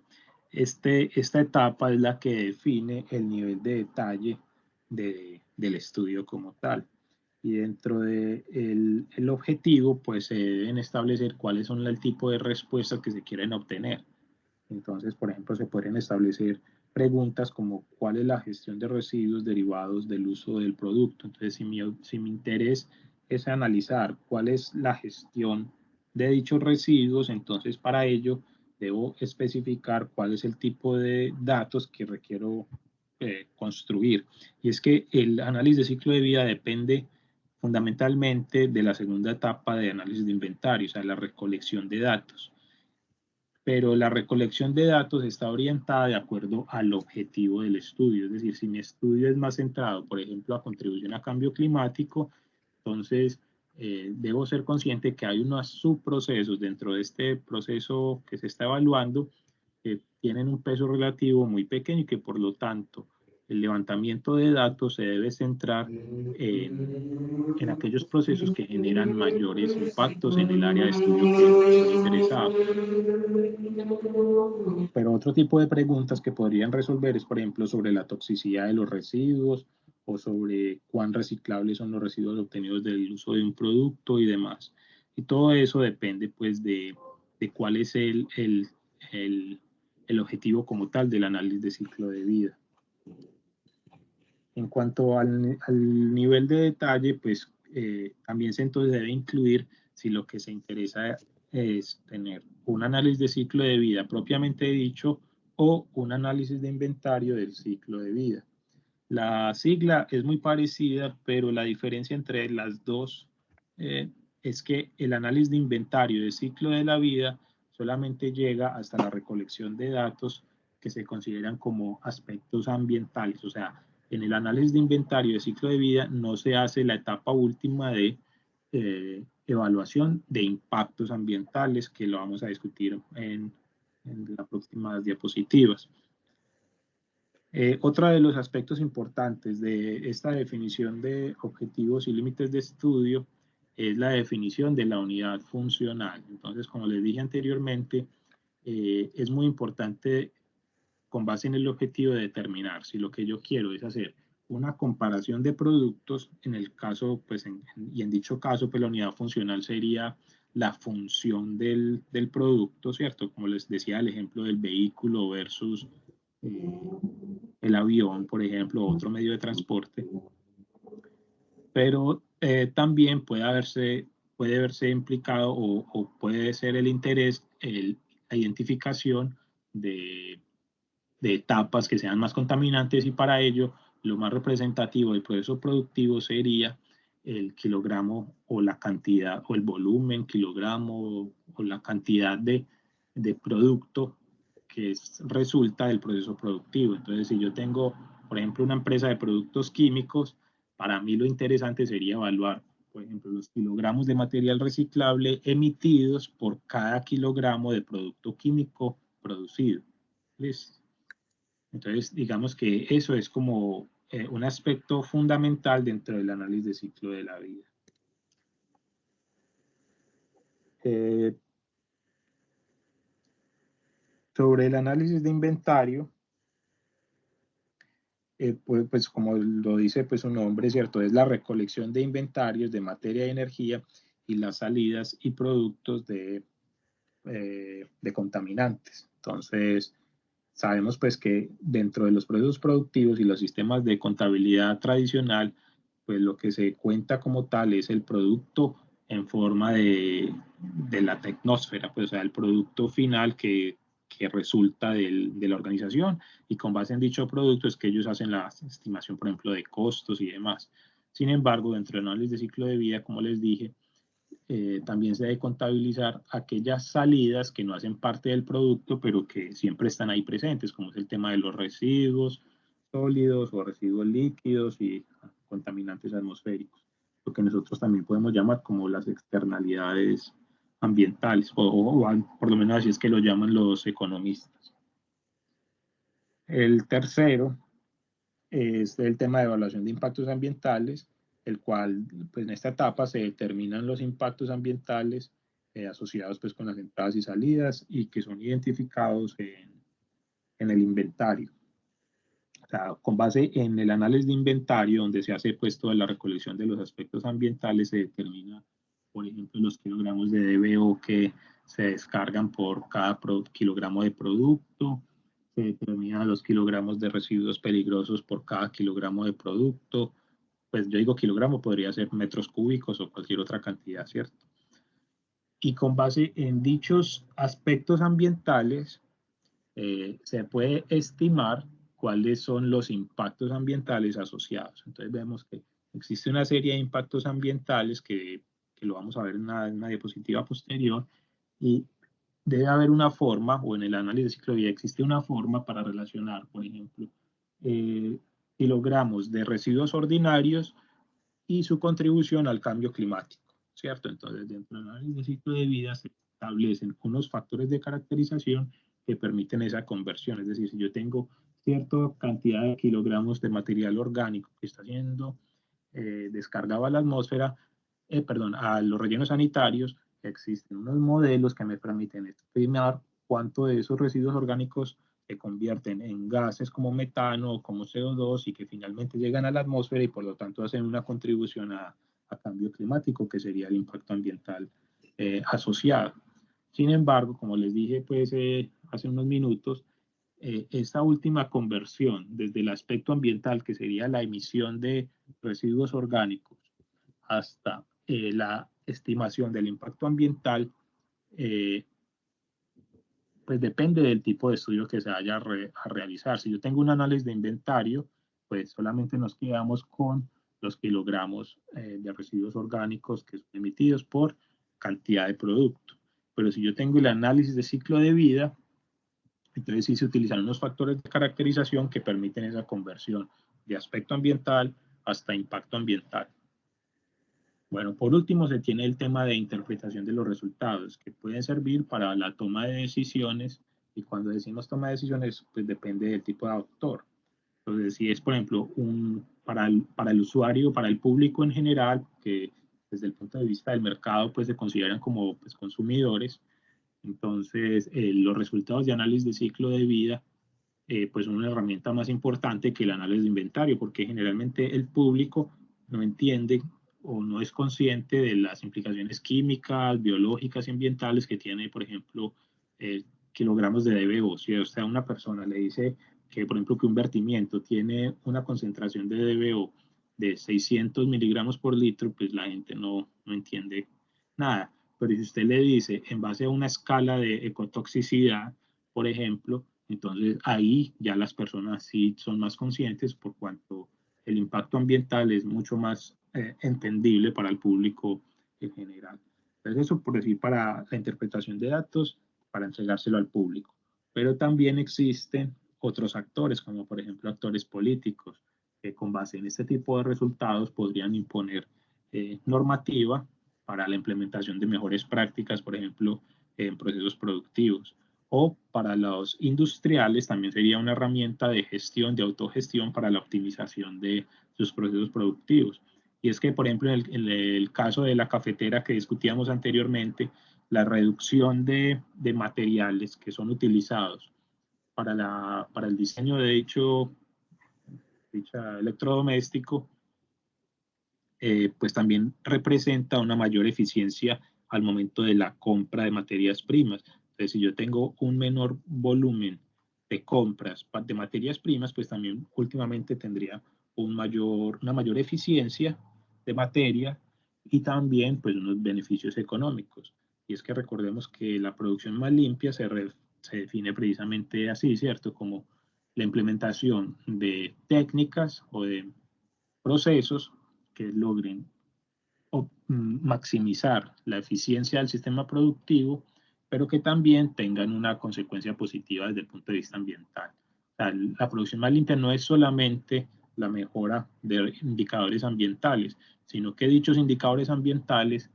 esta etapa es la que define el nivel de detalle del estudio como tal. Y dentro del el objetivo, pues se deben establecer cuáles son el tipo de respuestas que se quieren obtener. Entonces, por ejemplo, se pueden establecer preguntas como cuál es la gestión de residuos derivados del uso del producto. Entonces, si mi interés es analizar cuál es la gestión de dichos residuos, entonces para ello debo especificar cuál es el tipo de datos que requiero construir. Y es que el análisis de ciclo de vida depende fundamentalmente de la segunda etapa de análisis de inventario, o sea, la recolección de datos. Pero la recolección de datos está orientada de acuerdo al objetivo del estudio. Es decir, si mi estudio es más centrado, por ejemplo, a contribución a cambio climático, entonces debo ser consciente que hay unos subprocesos dentro de este proceso que se está evaluando que tienen un peso relativo muy pequeño y que por lo tanto el levantamiento de datos se debe centrar en aquellos procesos que generan mayores impactos en el área de estudio que estoy interesado. Pero otro tipo de preguntas que podrían resolver es, por ejemplo, sobre la toxicidad de los residuos o sobre cuán reciclables son los residuos obtenidos del uso de un producto y demás. Y todo eso depende, pues, de cuál es el objetivo como tal del análisis de ciclo de vida. En cuanto al nivel de detalle, pues también se entonces debe incluir si lo que se interesa es tener un análisis de ciclo de vida propiamente dicho o un análisis de inventario del ciclo de vida. La sigla es muy parecida, pero la diferencia entre las dos es que el análisis de inventario del ciclo de la vida solamente llega hasta la recolección de datos que se consideran como aspectos ambientales, o sea, en el análisis de inventario de ciclo de vida no se hace la etapa última de evaluación de impactos ambientales, que lo vamos a discutir en las próximas diapositivas. Otro de los aspectos importantes de esta definición de objetivos y límites de estudio es la definición de la unidad funcional. Entonces, como les dije anteriormente, es muy importante, con base en el objetivo, de determinar si lo que yo quiero es hacer una comparación de productos. En el caso, pues, y en dicho caso, pues la unidad funcional sería la función del producto, ¿cierto? Como les decía, el ejemplo del vehículo versus el avión, por ejemplo, otro medio de transporte. Pero también puede verse implicado o puede ser el interés, la identificación de etapas que sean más contaminantes, y para ello lo más representativo del proceso productivo sería el kilogramo o la cantidad o el volumen kilogramo o la cantidad de producto resulta del proceso productivo. Entonces, si yo tengo, por ejemplo, una empresa de productos químicos, para mí lo interesante sería evaluar, por ejemplo, los kilogramos de material reciclable emitidos por cada kilogramo de producto químico producido. ¿Listo? Entonces, digamos que eso es como un aspecto fundamental dentro del análisis de ciclo de la vida. Sobre el análisis de inventario, pues como lo dice pues su nombre, ¿cierto? Es la recolección de inventarios de materia y energía y las salidas y productos de contaminantes. Entonces, sabemos pues que dentro de los procesos productivos y los sistemas de contabilidad tradicional, pues lo que se cuenta como tal es el producto en forma de la tecnosfera, pues o sea, el producto final que resulta de la organización, y con base en dicho producto es que ellos hacen la estimación, por ejemplo, de costos y demás. Sin embargo, dentro del análisis de ciclo de vida, como les dije, también se debe contabilizar aquellas salidas que no hacen parte del producto, pero que siempre están ahí presentes, como es el tema de los residuos sólidos o residuos líquidos y contaminantes atmosféricos, lo que nosotros también podemos llamar como las externalidades ambientales, o por lo menos así es que lo llaman los economistas. El tercero es el tema de evaluación de impactos ambientales, el cual pues en esta etapa se determinan los impactos ambientales asociados pues con las entradas y salidas y que son identificados en el inventario. O sea, con base en el análisis de inventario, donde se hace pues toda la recolección de los aspectos ambientales, se determina, por ejemplo, los kilogramos de DBO que se descargan por cada kilogramo de producto, se determinan los kilogramos de residuos peligrosos por cada kilogramo de producto. Pues yo digo kilogramo, podría ser metros cúbicos o cualquier otra cantidad, ¿cierto? Y con base en dichos aspectos ambientales, se puede estimar cuáles son los impactos ambientales asociados. Entonces vemos que existe una serie de impactos ambientales que lo vamos a ver en una diapositiva posterior, y debe haber una forma, o en el análisis de ciclo de vida existe una forma para relacionar, por ejemplo, eh, kilogramos de residuos ordinarios y su contribución al cambio climático, ¿cierto? Entonces, dentro del análisis de ciclo de vida se establecen unos factores de caracterización que permiten esa conversión. Es decir, si yo tengo cierta cantidad de kilogramos de material orgánico que está siendo descargado a la atmósfera, perdón, a los rellenos sanitarios, existen unos modelos que me permiten estimar cuánto de esos residuos orgánicos se convierten en gases como metano o como CO2 y que finalmente llegan a la atmósfera y por lo tanto hacen una contribución a cambio climático, que sería el impacto ambiental asociado. Sin embargo, como les dije pues hace unos minutos, esta última conversión desde el aspecto ambiental, que sería la emisión de residuos orgánicos, hasta la estimación del impacto ambiental, eh, pues depende del tipo de estudio que se vaya a realizar. Si yo tengo un análisis de inventario, pues solamente nos quedamos con los kilogramos de residuos orgánicos que son emitidos por cantidad de producto. Pero si yo tengo el análisis de ciclo de vida, entonces sí se utilizan unos factores de caracterización que permiten esa conversión de aspecto ambiental hasta impacto ambiental. Bueno, por último se tiene el tema de interpretación de los resultados, que pueden servir para la toma de decisiones, y cuando decimos toma de decisiones, pues depende del tipo de autor. Entonces, si es, por ejemplo, para el usuario, para el público en general, que desde el punto de vista del mercado, pues se consideran como pues, consumidores, entonces los resultados de análisis de ciclo de vida, pues son una herramienta más importante que el análisis de inventario, porque generalmente el público no entiende o no es consciente de las implicaciones químicas, biológicas y ambientales que tiene, por ejemplo, kilogramos de DBO. Si usted a una persona le dice que, por ejemplo, que un vertimiento tiene una concentración de DBO de 600 miligramos por litro, pues la gente no entiende nada. Pero si usted le dice en base a una escala de ecotoxicidad, por ejemplo, entonces ahí ya las personas sí son más conscientes por cuanto el impacto ambiental es mucho más entendible para el público en general. Entonces eso por decir para la interpretación de datos, para entregárselo al público. Pero también existen otros actores, como por ejemplo actores políticos, que con base en este tipo de resultados podrían imponer normativa para la implementación de mejores prácticas, por ejemplo, en procesos productivos. O para los industriales también sería una herramienta de gestión, de autogestión para la optimización de sus procesos productivos. Y es que, por ejemplo, en el caso de la cafetera que discutíamos anteriormente, la reducción de materiales que son utilizados para el diseño de dicha electrodoméstico, pues también representa una mayor eficiencia al momento de la compra de materias primas. Entonces, si yo tengo un menor volumen de compras de materias primas, pues también últimamente tendría una mayor eficiencia de materia y también pues unos beneficios económicos. Y es que recordemos que la producción más limpia se define precisamente así, ¿cierto? Como la implementación de técnicas o de procesos que logren maximizar la eficiencia del sistema productivo, pero que también tengan una consecuencia positiva desde el punto de vista ambiental. O sea, la producción más limpia no es solamente la mejora de indicadores ambientales, sino que dichos indicadores ambientales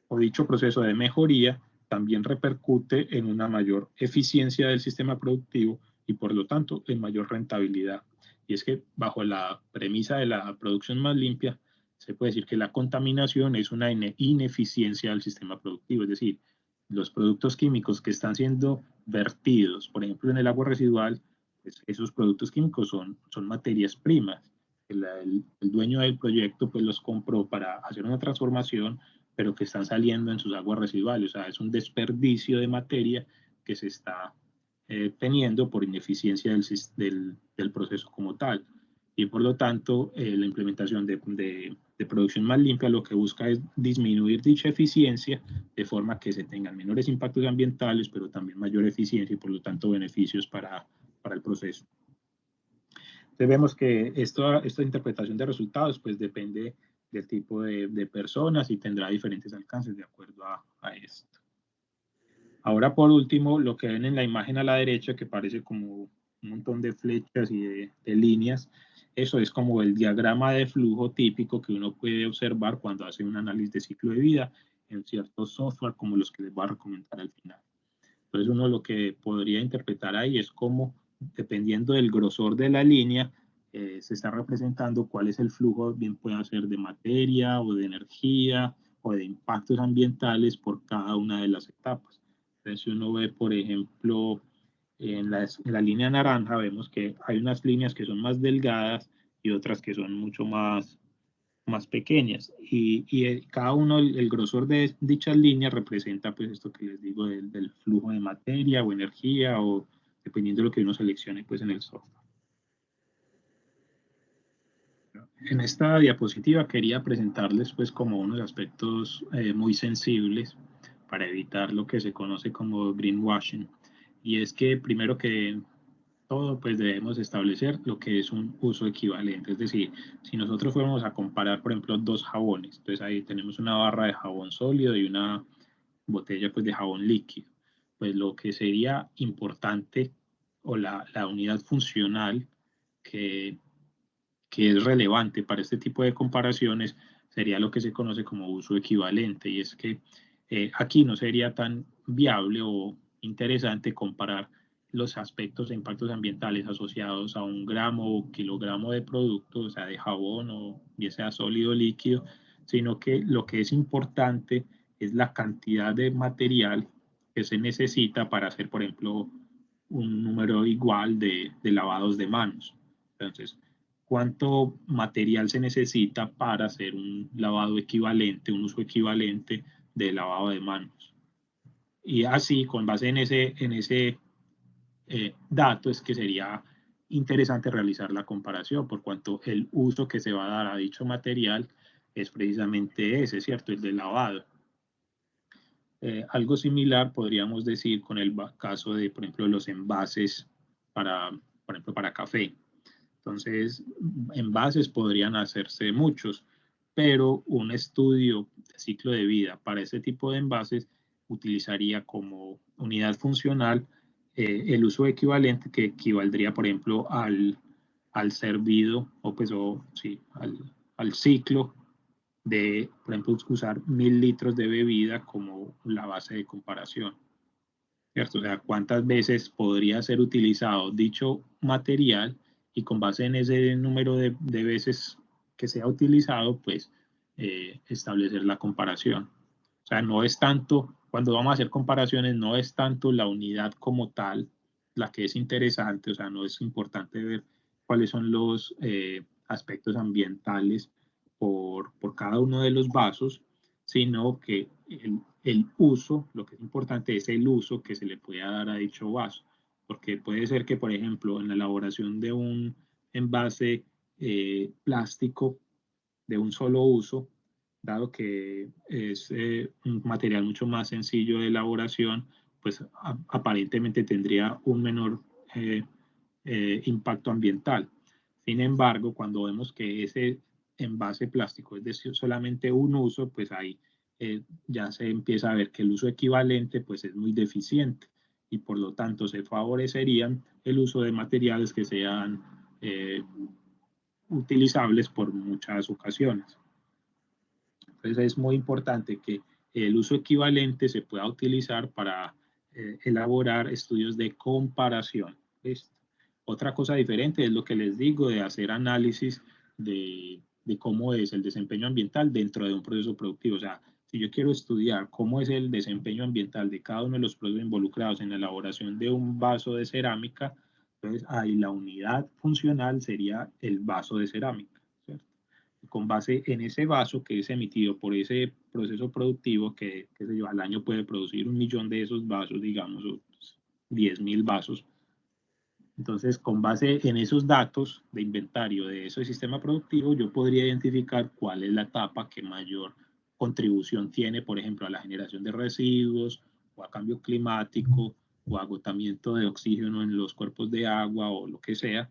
o dicho proceso de mejoría también repercute en una mayor eficiencia del sistema productivo y por lo tanto en mayor rentabilidad. Y es que bajo la premisa de la producción más limpia, se puede decir que la contaminación es una ineficiencia del sistema productivo, es decir, los productos químicos que están siendo vertidos, por ejemplo, en el agua residual, pues esos productos químicos son materias primas. El dueño del proyecto pues los compró para hacer una transformación, pero que están saliendo en sus aguas residuales. O sea, es un desperdicio de materia que se está teniendo por ineficiencia del proceso como tal. Y por lo tanto, la implementación de producción más limpia lo que busca es disminuir dicha eficiencia de forma que se tengan menores impactos ambientales, pero también mayor eficiencia y por lo tanto beneficios para el proceso. Entonces vemos que esta interpretación de resultados pues depende del tipo de personas y tendrá diferentes alcances de acuerdo a esto. Ahora por último, lo que ven en la imagen a la derecha que parece como un montón de flechas y de líneas, eso es como el diagrama de flujo típico que uno puede observar cuando hace un análisis de ciclo de vida en ciertos software como los que les voy a recomendar al final. Entonces uno lo que podría interpretar ahí es como, dependiendo del grosor de la línea, se está representando cuál es el flujo, bien puede ser de materia o de energía o de impactos ambientales por cada una de las etapas. Entonces si uno ve, por ejemplo, en la línea naranja, vemos que hay unas líneas que son más delgadas y otras que son mucho más pequeñas y cada uno, el grosor de dichas líneas representa pues esto que les digo del flujo de materia o energía o dependiendo de lo que uno seleccione pues en el software. En esta diapositiva quería presentarles pues como unos aspectos muy sensibles para evitar lo que se conoce como greenwashing y es que primero que todo, pues debemos establecer lo que es un uso equivalente. Es decir, si nosotros fuéramos a comparar, por ejemplo, dos jabones, entonces ahí tenemos una barra de jabón sólido y una botella pues, de jabón líquido. Pues lo que sería importante o la unidad funcional que, que es relevante para este tipo de comparaciones sería lo que se conoce como uso equivalente. Y es que aquí no sería tan viable o interesante comparar los aspectos e impactos ambientales asociados a un gramo o kilogramo de producto, o sea, de jabón o ya sea sólido o líquido, sino que lo que es importante es la cantidad de material que se necesita para hacer, por ejemplo, un número igual de lavados de manos. Entonces, ¿cuánto material se necesita para hacer un lavado equivalente, un uso equivalente de lavado de manos? Y así, con base en ese dato, es que sería interesante realizar la comparación, por cuanto el uso que se va a dar a dicho material es precisamente ese, ¿cierto? El de lavado. Algo similar podríamos decir con el caso de, por ejemplo, los envases para, por ejemplo, para café. Entonces, envases podrían hacerse muchos, pero un estudio de ciclo de vida para ese tipo de envases utilizaría como unidad funcional el uso equivalente que equivaldría, por ejemplo, al servido o pues sí, al ciclo de, por ejemplo, usar 1000 litros de bebida como la base de comparación, ¿cierto? O sea, cuántas veces podría ser utilizado dicho material y con base en ese número de veces que sea utilizado, pues establecer la comparación. O sea, no es tanto, cuando vamos a hacer comparaciones, no es tanto la unidad como tal la que es interesante, o sea, no es importante ver cuáles son los aspectos ambientales por cada uno de los vasos, sino que el uso, lo que es importante es el uso que se le pueda dar a dicho vaso, porque puede ser que, por ejemplo, en la elaboración de un envase plástico de un solo uso, dado que es un material mucho más sencillo de elaboración, pues aparentemente tendría un menor eh, impacto ambiental. Sin embargo, cuando vemos que ese envase plástico es de solamente un uso, pues ahí ya se empieza a ver que el uso equivalente pues es muy deficiente y por lo tanto se favorecerían el uso de materiales que sean utilizables por muchas ocasiones. Entonces es muy importante que el uso equivalente se pueda utilizar para elaborar estudios de comparación. ¿Listo? Otra cosa diferente es lo que les digo de hacer análisis de cómo es el desempeño ambiental dentro de un proceso productivo. O sea, si yo quiero estudiar cómo es el desempeño ambiental de cada uno de los procesos involucrados en la elaboración de un vaso de cerámica, entonces ahí la unidad funcional sería el vaso de cerámica, ¿cierto? Con base en ese vaso que es emitido por ese proceso productivo que se lleva al año puede producir 1.000.000 de esos vasos, digamos, o 10.000 vasos. Entonces, con base en esos datos de inventario de ese sistema productivo, yo podría identificar cuál es la etapa que mayor contribución tiene, por ejemplo, a la generación de residuos o a cambio climático o agotamiento de oxígeno en los cuerpos de agua o lo que sea.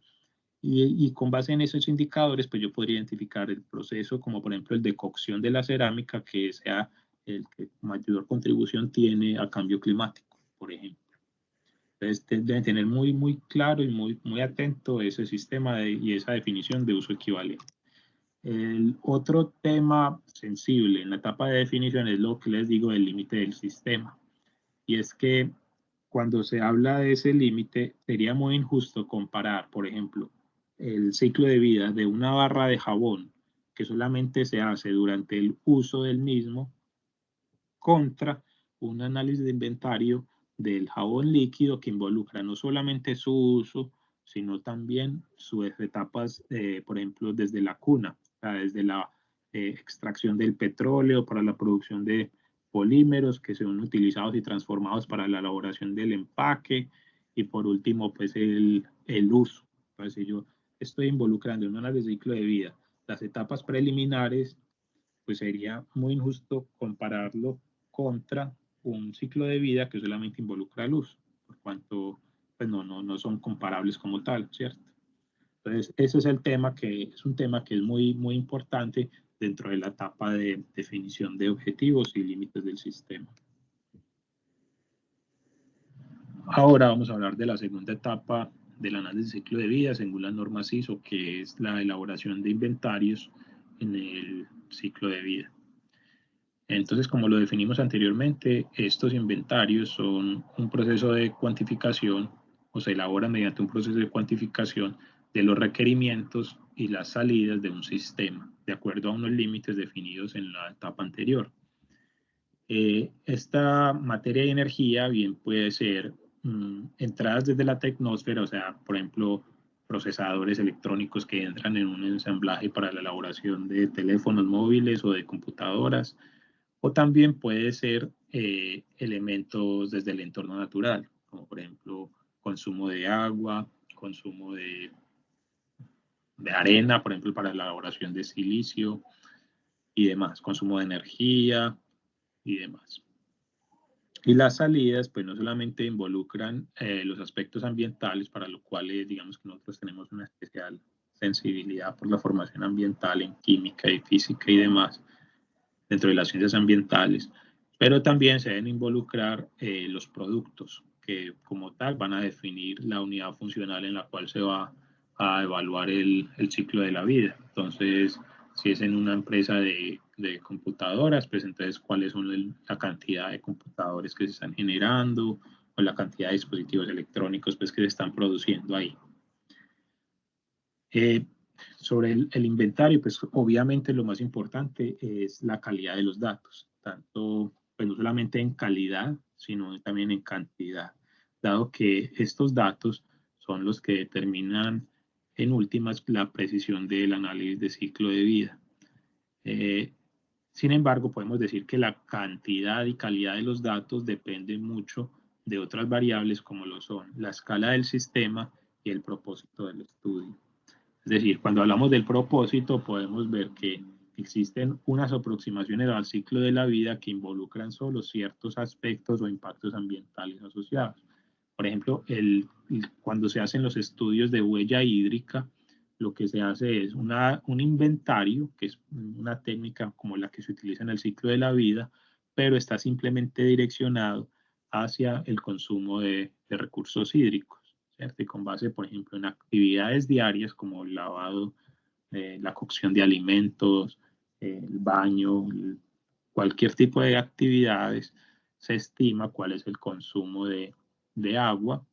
Y con base en esos indicadores, pues yo podría identificar el proceso, como por ejemplo el de cocción de la cerámica, que sea el que mayor contribución tiene al cambio climático, por ejemplo. Entonces, deben tener muy, muy claro y muy, muy atento ese sistema y esa definición de uso equivalente. El otro tema sensible en la etapa de definición es lo que les digo del límite del sistema. Y es que cuando se habla de ese límite, sería muy injusto comparar, por ejemplo, el ciclo de vida de una barra de jabón que solamente se hace durante el uso del mismo contra un análisis de inventario del jabón líquido que involucra no solamente su uso, sino también sus etapas, por ejemplo, desde la cuna, o sea, desde la extracción del petróleo para la producción de polímeros que son utilizados y transformados para la elaboración del empaque y por último, pues el uso. Entonces, si yo estoy involucrando en un análisis de ciclo de vida las etapas preliminares, pues sería muy injusto compararlo contra un ciclo de vida que solamente involucra luz, por cuanto pues no son comparables como tal, ¿cierto? Entonces, ese es el tema que es un tema que es muy, muy importante dentro de la etapa de definición de objetivos y límites del sistema. Ahora vamos a hablar de la segunda etapa del análisis de ciclo de vida según las normas ISO, que es la elaboración de inventarios en el ciclo de vida. Entonces, como lo definimos anteriormente, estos inventarios son un proceso de cuantificación o se elabora mediante un proceso de cuantificación de los requerimientos y las salidas de un sistema, de acuerdo a unos límites definidos en la etapa anterior. Esta materia de energía bien puede ser entradas desde la tecnosfera, o sea, por ejemplo, procesadores electrónicos que entran en un ensamblaje para la elaboración de teléfonos móviles o de computadoras, o también puede ser elementos desde el entorno natural, como por ejemplo consumo de agua, consumo de arena, por ejemplo, para la elaboración de silicio y demás, consumo de energía y demás. Y las salidas, pues no solamente involucran los aspectos ambientales, para los cuales digamos que nosotros tenemos una especial sensibilidad por la formación ambiental en química y física y demás, dentro de las ciencias ambientales, pero también se deben involucrar los productos que como tal van a definir la unidad funcional en la cual se va a evaluar el ciclo de la vida. Entonces, si es en una empresa de computadoras, pues entonces cuáles son la cantidad de computadores que se están generando o la cantidad de dispositivos electrónicos pues, que se están produciendo ahí. Sobre el inventario, pues obviamente lo más importante es la calidad de los datos, tanto pues, no solamente en calidad, sino también en cantidad, dado que estos datos son los que determinan en últimas la precisión del análisis de ciclo de vida. Sin embargo, podemos decir que la cantidad y calidad de los datos dependen mucho de otras variables como lo son la escala del sistema y el propósito del estudio. Es decir, cuando hablamos del propósito, podemos ver que existen unas aproximaciones al ciclo de la vida que involucran solo ciertos aspectos o impactos ambientales asociados. Por ejemplo, cuando se hacen los estudios de huella hídrica, lo que se hace es un inventario, que es una técnica como la que se utiliza en el ciclo de la vida, pero está simplemente direccionado hacia el consumo de recursos hídricos. ¿Cierto? Y con base, por ejemplo, en actividades diarias como el lavado, la cocción de alimentos, el baño, cualquier tipo de actividades, se estima cuál es el consumo de agua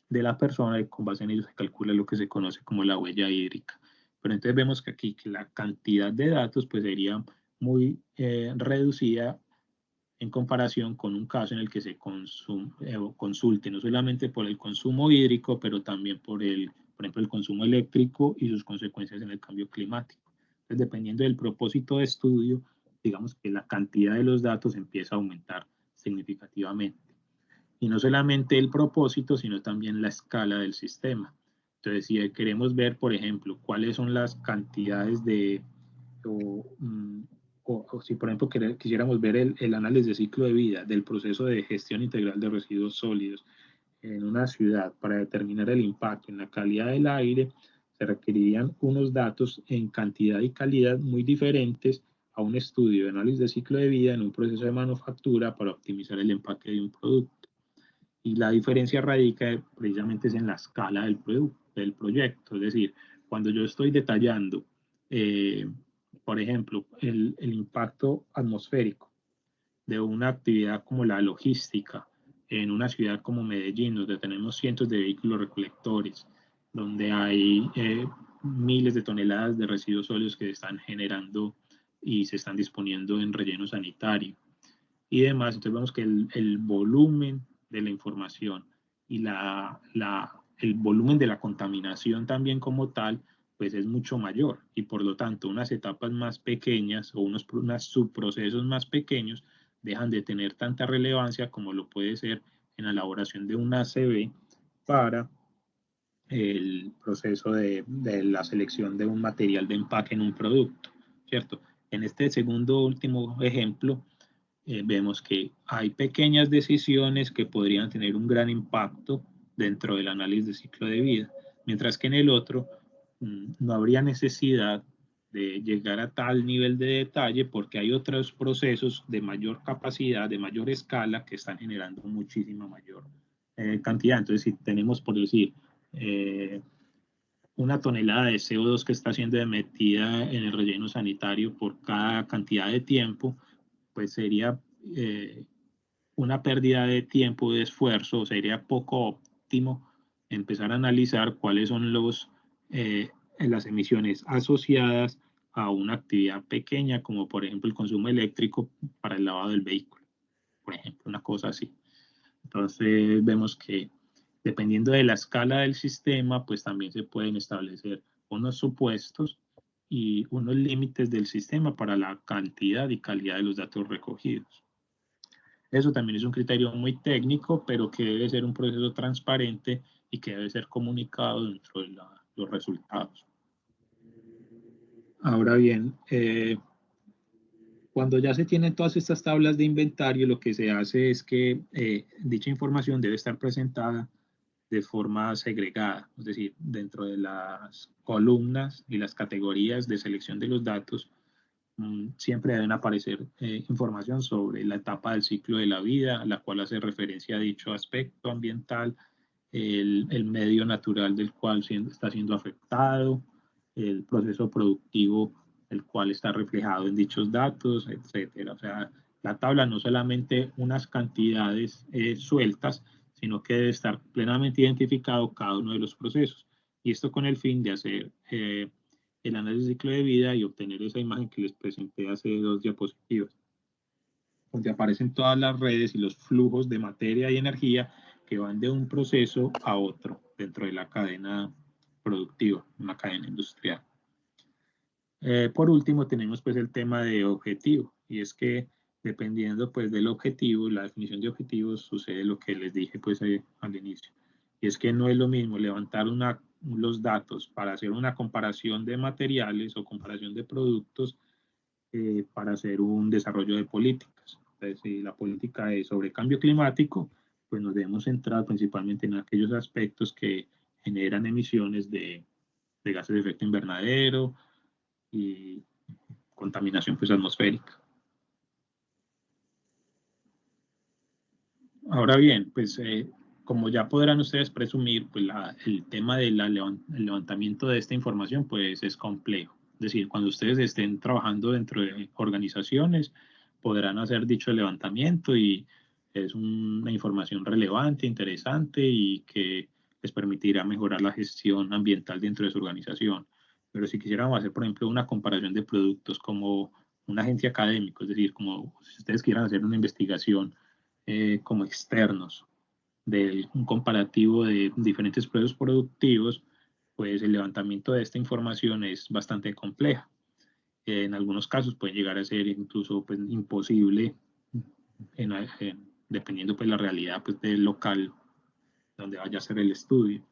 de la persona y con base en ello se calcula lo que se conoce como la huella hídrica. Pero entonces vemos que aquí que la cantidad de datos pues sería muy reducida en comparación con un caso en el que se consulte no solamente por el consumo hídrico, pero también por ejemplo, el consumo eléctrico y sus consecuencias en el cambio climático. Entonces, dependiendo del propósito de estudio, digamos que la cantidad de los datos empieza a aumentar significativamente. Y no solamente el propósito, sino también la escala del sistema. Entonces, si queremos ver, por ejemplo, cuáles son las cantidades o si por ejemplo quisiéramos ver el análisis de ciclo de vida del proceso de gestión integral de residuos sólidos en una ciudad para determinar el impacto en la calidad del aire, se requerirían unos datos en cantidad y calidad muy diferentes a un estudio de análisis de ciclo de vida en un proceso de manufactura para optimizar el empaque de un producto. Y la diferencia radica precisamente es en la escala del proyecto, es decir, cuando yo estoy detallando por ejemplo, el impacto atmosférico de una actividad como la logística en una ciudad como Medellín, donde tenemos cientos de vehículos recolectores, donde hay miles de toneladas de residuos sólidos que se están generando y se están disponiendo en relleno sanitario y demás. Entonces vemos que el volumen de la información y el volumen de la contaminación también como tal, pues es mucho mayor y por lo tanto unas etapas más pequeñas o unos subprocesos más pequeños dejan de tener tanta relevancia como lo puede ser en la elaboración de un ACV para el proceso de la selección de un material de empaque en un producto, ¿cierto? En este segundo último ejemplo, vemos que hay pequeñas decisiones que podrían tener un gran impacto dentro del análisis de ciclo de vida, mientras que en el otro no habría necesidad de llegar a tal nivel de detalle porque hay otros procesos de mayor capacidad, de mayor escala que están generando muchísima mayor cantidad. Entonces, si tenemos, por decir, una tonelada de CO2 que está siendo emitida en el relleno sanitario por cada cantidad de tiempo, pues sería una pérdida de tiempo, de esfuerzo, sería poco óptimo empezar a analizar cuáles son las emisiones asociadas a una actividad pequeña, como por ejemplo el consumo eléctrico para el lavado del vehículo, por ejemplo, una cosa así. Entonces vemos que dependiendo de la escala del sistema, pues también se pueden establecer unos supuestos y unos límites del sistema para la cantidad y calidad de los datos recogidos. Eso también es un criterio muy técnico, pero que debe ser un proceso transparente y que debe ser comunicado dentro de los resultados. Ahora bien, cuando ya se tienen todas estas tablas de inventario, lo que se hace es que dicha información debe estar presentada de forma segregada, es decir, dentro de las columnas y las categorías de selección de los datos, siempre deben aparecer información sobre la etapa del ciclo de la vida, la cual hace referencia a dicho aspecto ambiental, el medio natural del cual está siendo afectado, el proceso productivo el cual está reflejado en dichos datos, etcétera. O sea, la tabla no solamente unas cantidades sueltas, sino que debe estar plenamente identificado cada uno de los procesos. Y esto con el fin de hacer el análisis de ciclo de vida y obtener esa imagen que les presenté hace 2 diapositivas, donde aparecen todas las redes y los flujos de materia y energía que van de un proceso a otro dentro de la cadena productiva, una cadena industrial. Por último, tenemos pues el tema de objetivo, y es que dependiendo pues del objetivo, la definición de objetivos, sucede lo que les dije pues al inicio, y es que no es lo mismo levantar los datos para hacer una comparación de materiales o comparación de productos para hacer un desarrollo de políticas. Entonces, si la política es sobre cambio climático, pues nos debemos centrar principalmente en aquellos aspectos que generan emisiones de gases de efecto invernadero y contaminación pues atmosférica. Ahora bien, pues como ya podrán ustedes presumir, pues el tema del levantamiento de esta información pues es complejo. Es decir, cuando ustedes estén trabajando dentro de organizaciones, podrán hacer dicho levantamiento y es una información relevante, interesante y que les permitirá mejorar la gestión ambiental dentro de su organización. Pero si quisiéramos hacer, por ejemplo, una comparación de productos como un agente académico, es decir, como si ustedes quieran hacer una investigación como externos de un comparativo de diferentes procesos productivos, pues el levantamiento de esta información es bastante compleja. En algunos casos puede llegar a ser incluso pues, imposible dependiendo pues la realidad pues, del local donde vaya a ser el estudio.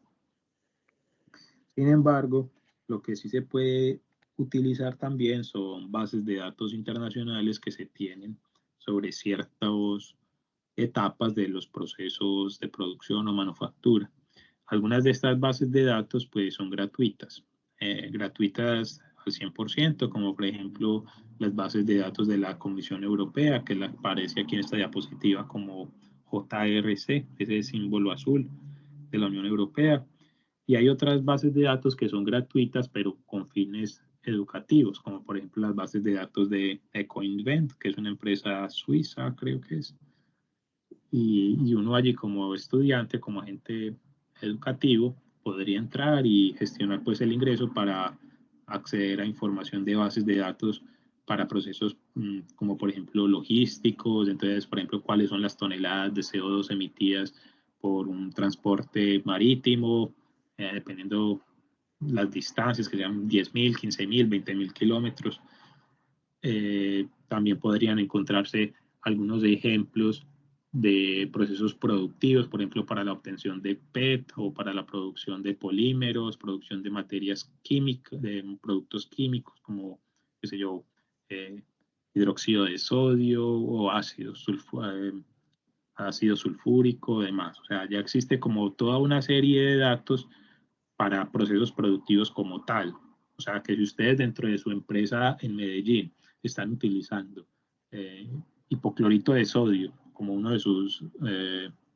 Sin embargo, lo que sí se puede utilizar también son bases de datos internacionales que se tienen sobre ciertos etapas de los procesos de producción o manufactura. Algunas de estas bases de datos pues son gratuitas al 100%, como por ejemplo las bases de datos de la Comisión Europea, que aparece aquí en esta diapositiva como JRC, ese símbolo azul de la Unión Europea. Y hay otras bases de datos que son gratuitas, pero con fines educativos, como por ejemplo las bases de datos de EcoInvent, que es una empresa suiza, creo que es. Y uno allí como estudiante, como agente educativo, podría entrar y gestionar pues el ingreso para acceder a información de bases de datos para procesos como por ejemplo logísticos, entonces por ejemplo cuáles son las toneladas de CO2 emitidas por un transporte marítimo, dependiendo las distancias, que sean 10.000, 15.000, 20.000 kilómetros. También podrían encontrarse algunos ejemplos de procesos productivos, por ejemplo, para la obtención de PET o para la producción de polímeros, producción de materias químicas, de productos químicos como, qué sé yo, hidróxido de sodio o ácido sulfúrico, demás. O sea, ya existe como toda una serie de datos para procesos productivos como tal. O sea, que si ustedes dentro de su empresa en Medellín están utilizando hipoclorito de sodio como uno de sus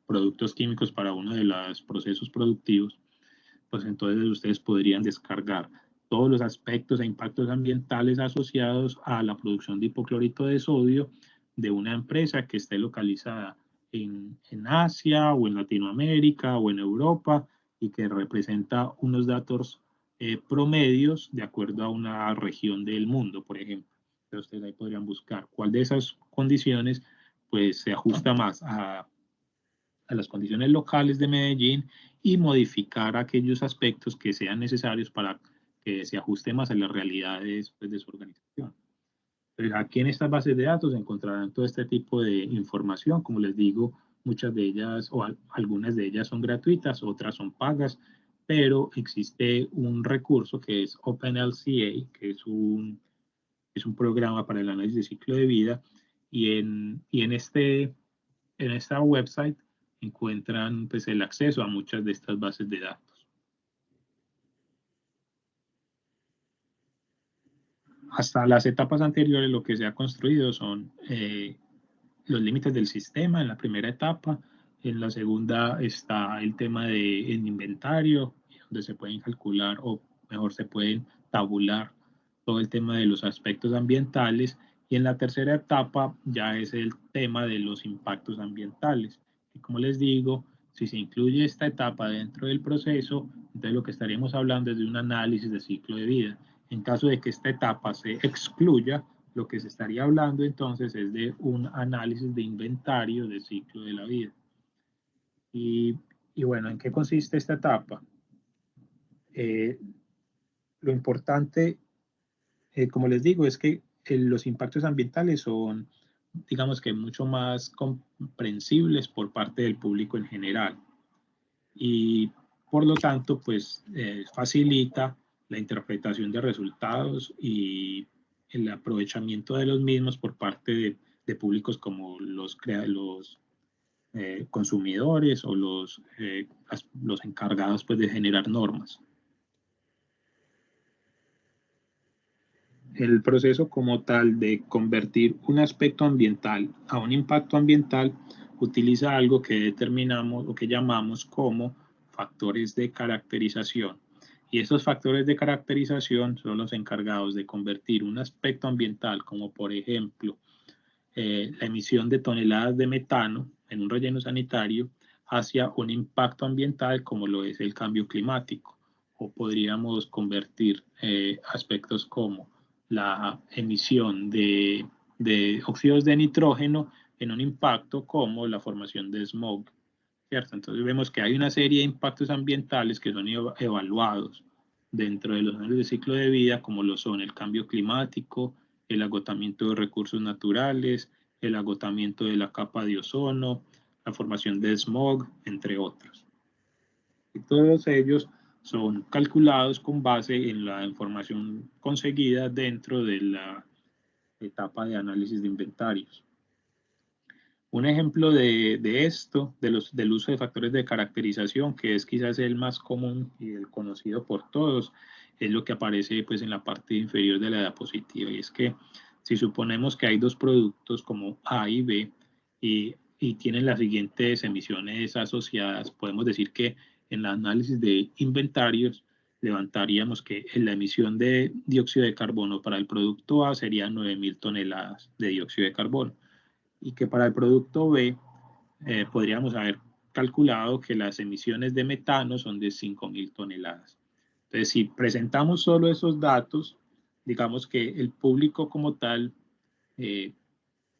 productos químicos para uno de los procesos productivos, pues entonces ustedes podrían descargar todos los aspectos e impactos ambientales asociados a la producción de hipoclorito de sodio de una empresa que esté localizada en Asia o en Latinoamérica o en Europa y que representa unos datos promedios de acuerdo a una región del mundo, por ejemplo. Entonces ustedes ahí podrían buscar cuál de esas condiciones pues se ajusta más a las condiciones locales de Medellín y modificar aquellos aspectos que sean necesarios para que se ajuste más a las realidades pues, de su organización. Entonces, aquí en estas bases de datos encontrarán todo este tipo de información. Como les digo, muchas de ellas o algunas de ellas son gratuitas, otras son pagas, pero existe un recurso que es OpenLCA, que es un programa para el análisis de ciclo de vida, y en esta website encuentran pues, el acceso a muchas de estas bases de datos. Hasta las etapas anteriores lo que se ha construido son los límites del sistema en la primera etapa. En la segunda está el tema del inventario, donde se pueden calcular o mejor se pueden tabular todo el tema de los aspectos ambientales. Y en la tercera etapa ya es el tema de los impactos ambientales. Y como les digo, si se incluye esta etapa dentro del proceso, entonces lo que estaríamos hablando es de un análisis de ciclo de vida. En caso de que esta etapa se excluya, lo que se estaría hablando entonces es de un análisis de inventario de ciclo de la vida. Y bueno, ¿en qué consiste esta etapa? Lo importante, como les digo, es que los impactos ambientales son, digamos que mucho más comprensibles por parte del público en general. Y por lo tanto, pues facilita la interpretación de resultados y el aprovechamiento de los mismos por parte de públicos como los consumidores o los encargados pues, de generar normas. El proceso como tal de convertir un aspecto ambiental a un impacto ambiental utiliza algo que determinamos o que llamamos como factores de caracterización. Y estos factores de caracterización son los encargados de convertir un aspecto ambiental, como por ejemplo la emisión de toneladas de metano en un relleno sanitario, hacia un impacto ambiental como lo es el cambio climático. O podríamos convertir aspectos como la emisión de óxidos de nitrógeno en un impacto como la formación de smog, ¿cierto? Entonces vemos que hay una serie de impactos ambientales que son evaluados dentro de los años de ciclo de vida, como lo son el cambio climático, el agotamiento de recursos naturales, el agotamiento de la capa de ozono, la formación de smog, entre otros. Y todos ellos son calculados con base en la información conseguida dentro de la etapa de análisis de inventarios. Un ejemplo de esto, del uso de factores de caracterización, que es quizás el más común y el conocido por todos, es lo que aparece pues, en la parte inferior de la diapositiva. Y es que si suponemos que hay dos productos como A y B y tienen las siguientes emisiones asociadas, podemos decir que en el análisis de inventarios levantaríamos que la emisión de dióxido de carbono para el producto A sería 9.000 toneladas de dióxido de carbono y que para el producto B podríamos haber calculado que las emisiones de metano son de 5.000 toneladas. Entonces, si presentamos solo esos datos, digamos que el público como tal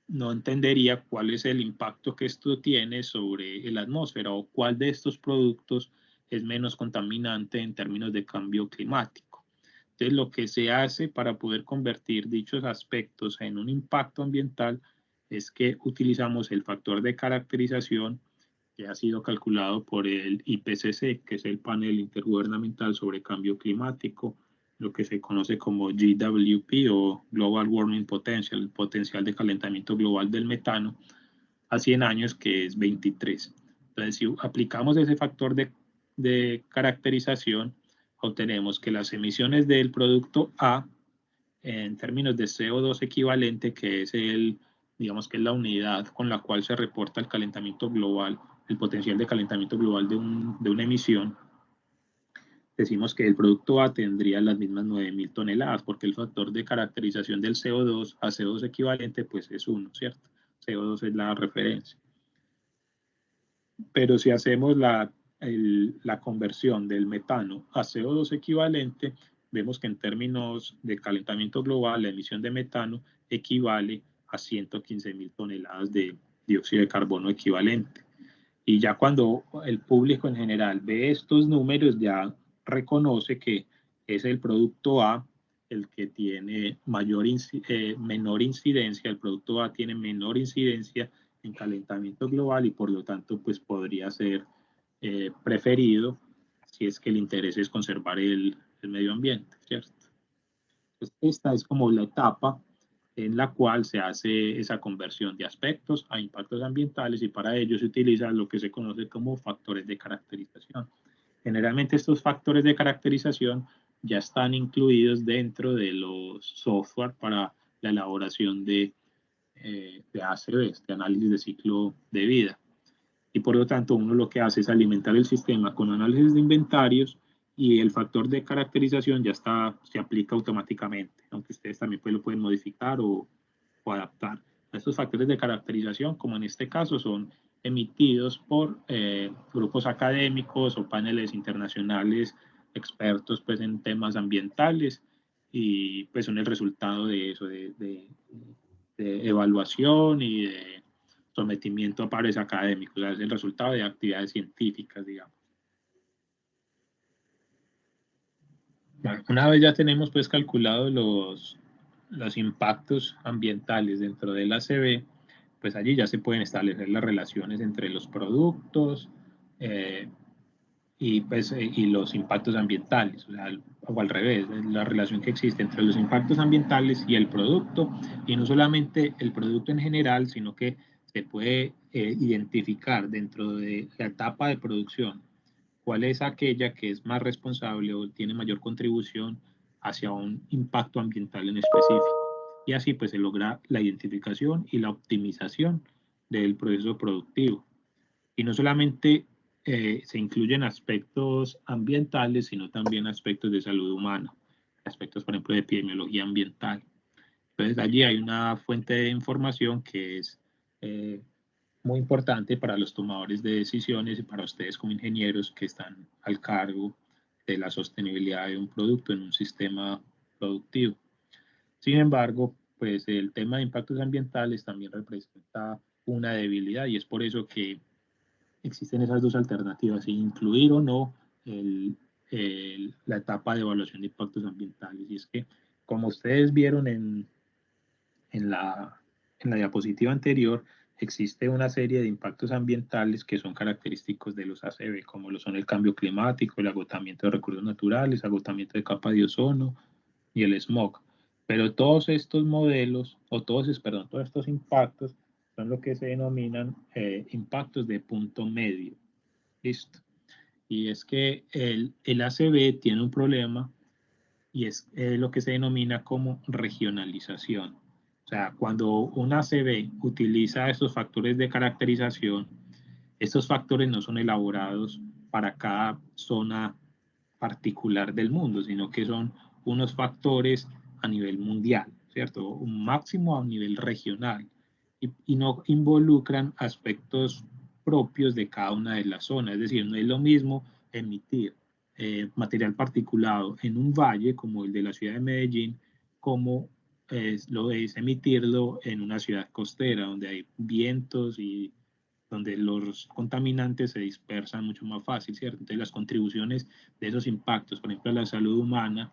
no entendería cuál es el impacto que esto tiene sobre la atmósfera o cuál de estos productos es menos contaminante en términos de cambio climático. Entonces, lo que se hace para poder convertir dichos aspectos en un impacto ambiental es que utilizamos el factor de caracterización que ha sido calculado por el IPCC, que es el panel intergubernamental sobre cambio climático, lo que se conoce como GWP o Global Warming Potential, el potencial de calentamiento global del metano, a 100 años, que es 23. Entonces, si aplicamos ese factor de caracterización, obtenemos que las emisiones del producto A, en términos de CO2 equivalente, que es digamos que es la unidad con la cual se reporta el calentamiento global, el potencial de calentamiento global de una emisión, decimos que el producto A tendría las mismas 9.000 toneladas, porque el factor de caracterización del CO2 a CO2 equivalente, pues es 1, ¿cierto? CO2 es la referencia. pero si hacemos la conversión del metano a CO2 equivalente, vemos que en términos de calentamiento global, la emisión de metano equivale a 115.000 toneladas de dióxido de carbono equivalente. Y ya cuando el público en general ve estos números, ya reconoce que es el producto A el que tiene menor incidencia, el producto A tiene menor incidencia en calentamiento global y por lo tanto pues podría ser preferido si es que el interés es conservar el medio ambiente, ¿cierto? Entonces, esta es como la etapa en la cual se hace esa conversión de aspectos a impactos ambientales y para ello se utiliza lo que se conoce como factores de caracterización. Generalmente estos factores de caracterización ya están incluidos dentro de los software para la elaboración de ACVs, de análisis de ciclo de vida. Y por lo tanto uno lo que hace es alimentar el sistema con análisis de inventarios y el factor de caracterización ya está, se aplica automáticamente, aunque ustedes también pues, lo pueden modificar o adaptar. Estos factores de caracterización, como en este caso, son emitidos por grupos académicos o paneles internacionales expertos pues, en temas ambientales y pues son el resultado de eso, de evaluación y de sometimiento a pares académicos, o sea, es el resultado de actividades científicas, digamos. Bueno, una vez ya tenemos pues calculados los impactos ambientales dentro del ACV, pues allí ya se pueden establecer las relaciones entre los productos y los impactos ambientales, o sea, o al revés, la relación que existe entre los impactos ambientales y el producto, y no solamente el producto en general, sino que se puede identificar dentro de la etapa de producción cuál es aquella que es más responsable o tiene mayor contribución hacia un impacto ambiental en específico. Y así pues se logra la identificación y la optimización del proceso productivo. Y no solamente se incluyen aspectos ambientales, sino también aspectos de salud humana, aspectos, por ejemplo, de epidemiología ambiental. Entonces, allí hay una fuente de información que es muy importante para los tomadores de decisiones y para ustedes como ingenieros que están al cargo de la sostenibilidad de un producto en un sistema productivo. Sin embargo, pues el tema de impactos ambientales también representa una debilidad y es por eso que existen esas dos alternativas, incluir o no la etapa de evaluación de impactos ambientales. Y es que, como ustedes vieron en la, en la diapositiva anterior, existe una serie de impactos ambientales que son característicos de los ACV, como lo son el cambio climático, el agotamiento de recursos naturales, agotamiento de capa de ozono y el smog. Pero todos estos modelos, perdón, todos estos impactos son lo que se denominan impactos de punto medio. Listo. Y es que el ACV tiene un problema y es lo que se denomina como regionalización. O sea, cuando un ACV utiliza estos factores de caracterización, estos factores no son elaborados para cada zona particular del mundo, sino que son unos factores a nivel mundial, ¿cierto? Un máximo a nivel regional y no involucran aspectos propios de cada una de las zonas, es decir, no es lo mismo emitir material particulado en un valle como el de la ciudad de Medellín, como lo es emitirlo en una ciudad costera donde hay vientos y donde los contaminantes se dispersan mucho más fácil, ¿cierto? Entonces las contribuciones de esos impactos, por ejemplo, a la salud humana,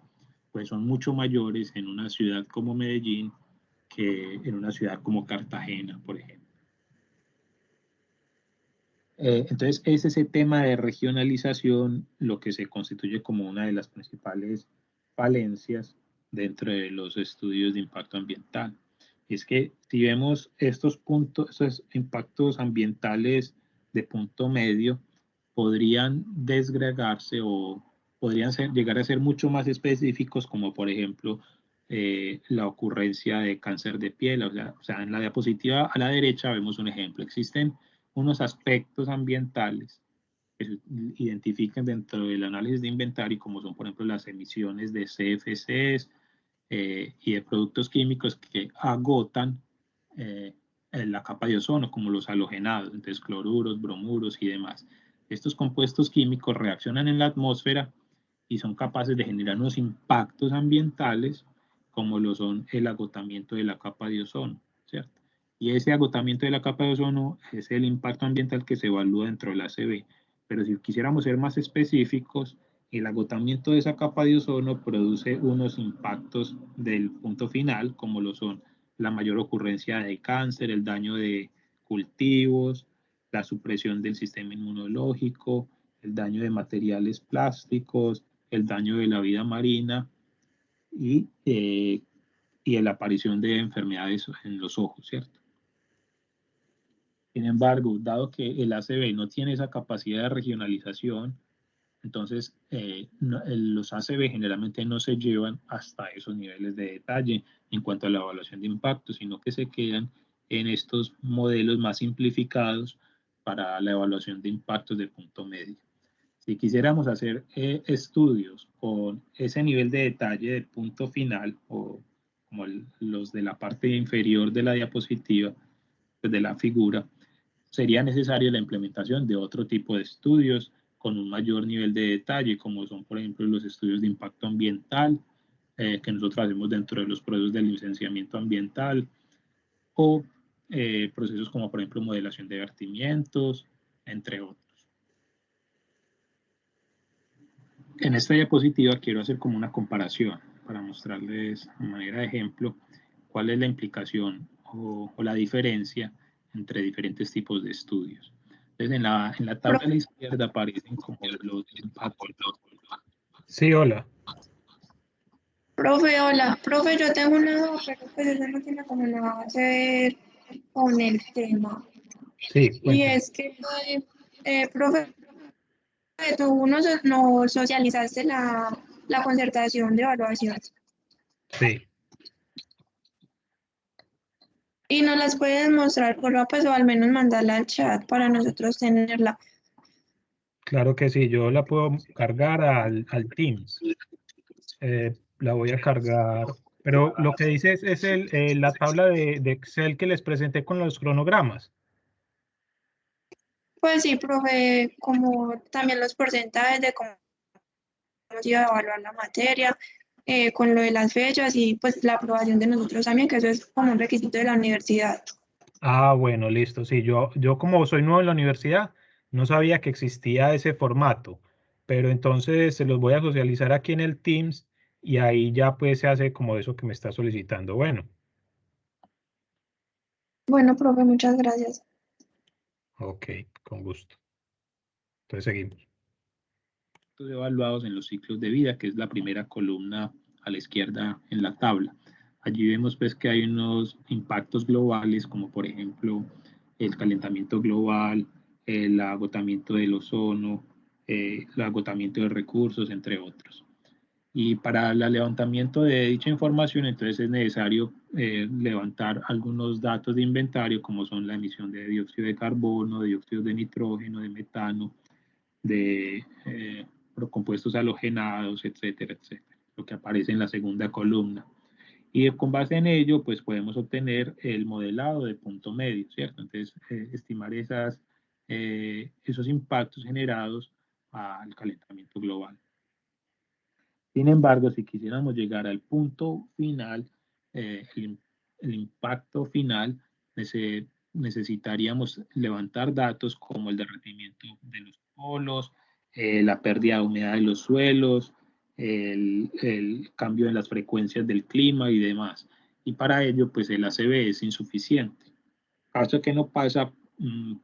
pues son mucho mayores en una ciudad como Medellín que en una ciudad como Cartagena, por ejemplo. Entonces es ese tema de regionalización lo que se constituye como una de las principales falencias dentro de los estudios de impacto ambiental. Es que si vemos estos puntos, estos impactos ambientales de punto medio, podrían desgregarse o podrían llegar a ser mucho más específicos, como por ejemplo la ocurrencia de cáncer de piel. O sea, en la diapositiva a la derecha vemos un ejemplo. Existen unos aspectos ambientales que se identifican dentro del análisis de inventario, como son, por ejemplo, las emisiones de CFCs y de productos químicos que agotan la capa de ozono, como los halogenados, entonces cloruros, bromuros y demás. Estos compuestos químicos reaccionan en la atmósfera y son capaces de generar unos impactos ambientales, como lo son el agotamiento de la capa de ozono, ¿cierto? Y ese agotamiento de la capa de ozono es el impacto ambiental que se evalúa dentro de la ACB. Pero si quisiéramos ser más específicos, el agotamiento de esa capa de ozono produce unos impactos del punto final, como lo son la mayor ocurrencia de cáncer, el daño de cultivos, la supresión del sistema inmunológico, el daño de materiales plásticos, el daño de la vida marina y la aparición de enfermedades en los ojos, ¿cierto? Sin embargo, dado que el ACB no tiene esa capacidad de regionalización, entonces los ACB generalmente no se llevan hasta esos niveles de detalle en cuanto a la evaluación de impacto, sino que se quedan en estos modelos más simplificados para la evaluación de impactos de punto medio. Si quisiéramos hacer estudios con ese nivel de detalle de punto final, o como los de la parte inferior de la diapositiva, pues de la figura, sería necesaria la implementación de otro tipo de estudios con un mayor nivel de detalle, como son, por ejemplo, los estudios de impacto ambiental, que nosotros hacemos dentro de los procesos de licenciamiento ambiental, o procesos como, por ejemplo, modelación de vertimientos, entre otros. En esta diapositiva quiero hacer como una comparación para mostrarles de manera de ejemplo cuál es la implicación o la diferencia entre diferentes tipos de estudios. Entonces, en la tabla de la izquierda aparecen como los impactos. Sí, hola. Profe, hola. Profe, yo tengo una duda, pero pues eso no tiene como nada que ver con el tema. Sí, Y cuéntame. es que, profe, tú nos socializaste la concertación de evaluación Sí, y nos las puedes mostrar por pues, o al menos mandarla al chat para nosotros tenerla. claro que sí. Yo la puedo cargar al Teams. La voy a cargar. Pero lo que dice es la tabla de Excel que les presenté con los cronogramas. Pues sí, profe, como también los porcentajes de cómo se iba a evaluar la materia, con lo de las fechas y pues la aprobación de nosotros también, que eso es como un requisito de la universidad. Ah, bueno, listo. Sí, yo como soy nuevo en la universidad, no sabía que existía ese formato, pero entonces se los voy a socializar aquí en el Teams y ahí ya pues se hace como eso que me está solicitando. Bueno, Bueno, profe, muchas gracias. ok, con gusto. Entonces seguimos. Evaluados en los ciclos de vida, que es la primera columna a la izquierda en la tabla. Allí vemos pues que hay unos impactos globales, como por ejemplo el calentamiento global, el agotamiento del ozono, el agotamiento de recursos, entre otros. Y para el levantamiento de dicha información, entonces es necesario levantar algunos datos de inventario, como son la emisión de dióxido de carbono, de dióxido de nitrógeno, de metano, de compuestos halogenados, etcétera, etcétera, lo que aparece en la segunda columna. Y con base en ello, pues podemos obtener el modelado de punto medio, ¿cierto? Entonces, estimar esos impactos generados al calentamiento global. Sin embargo, si quisiéramos llegar al punto final, el impacto final, necesitaríamos levantar datos como el derretimiento de los polos, la pérdida de humedad de los suelos, el cambio en las frecuencias del clima y demás. Y para ello, pues el ACB es insuficiente. Caso que no pasa,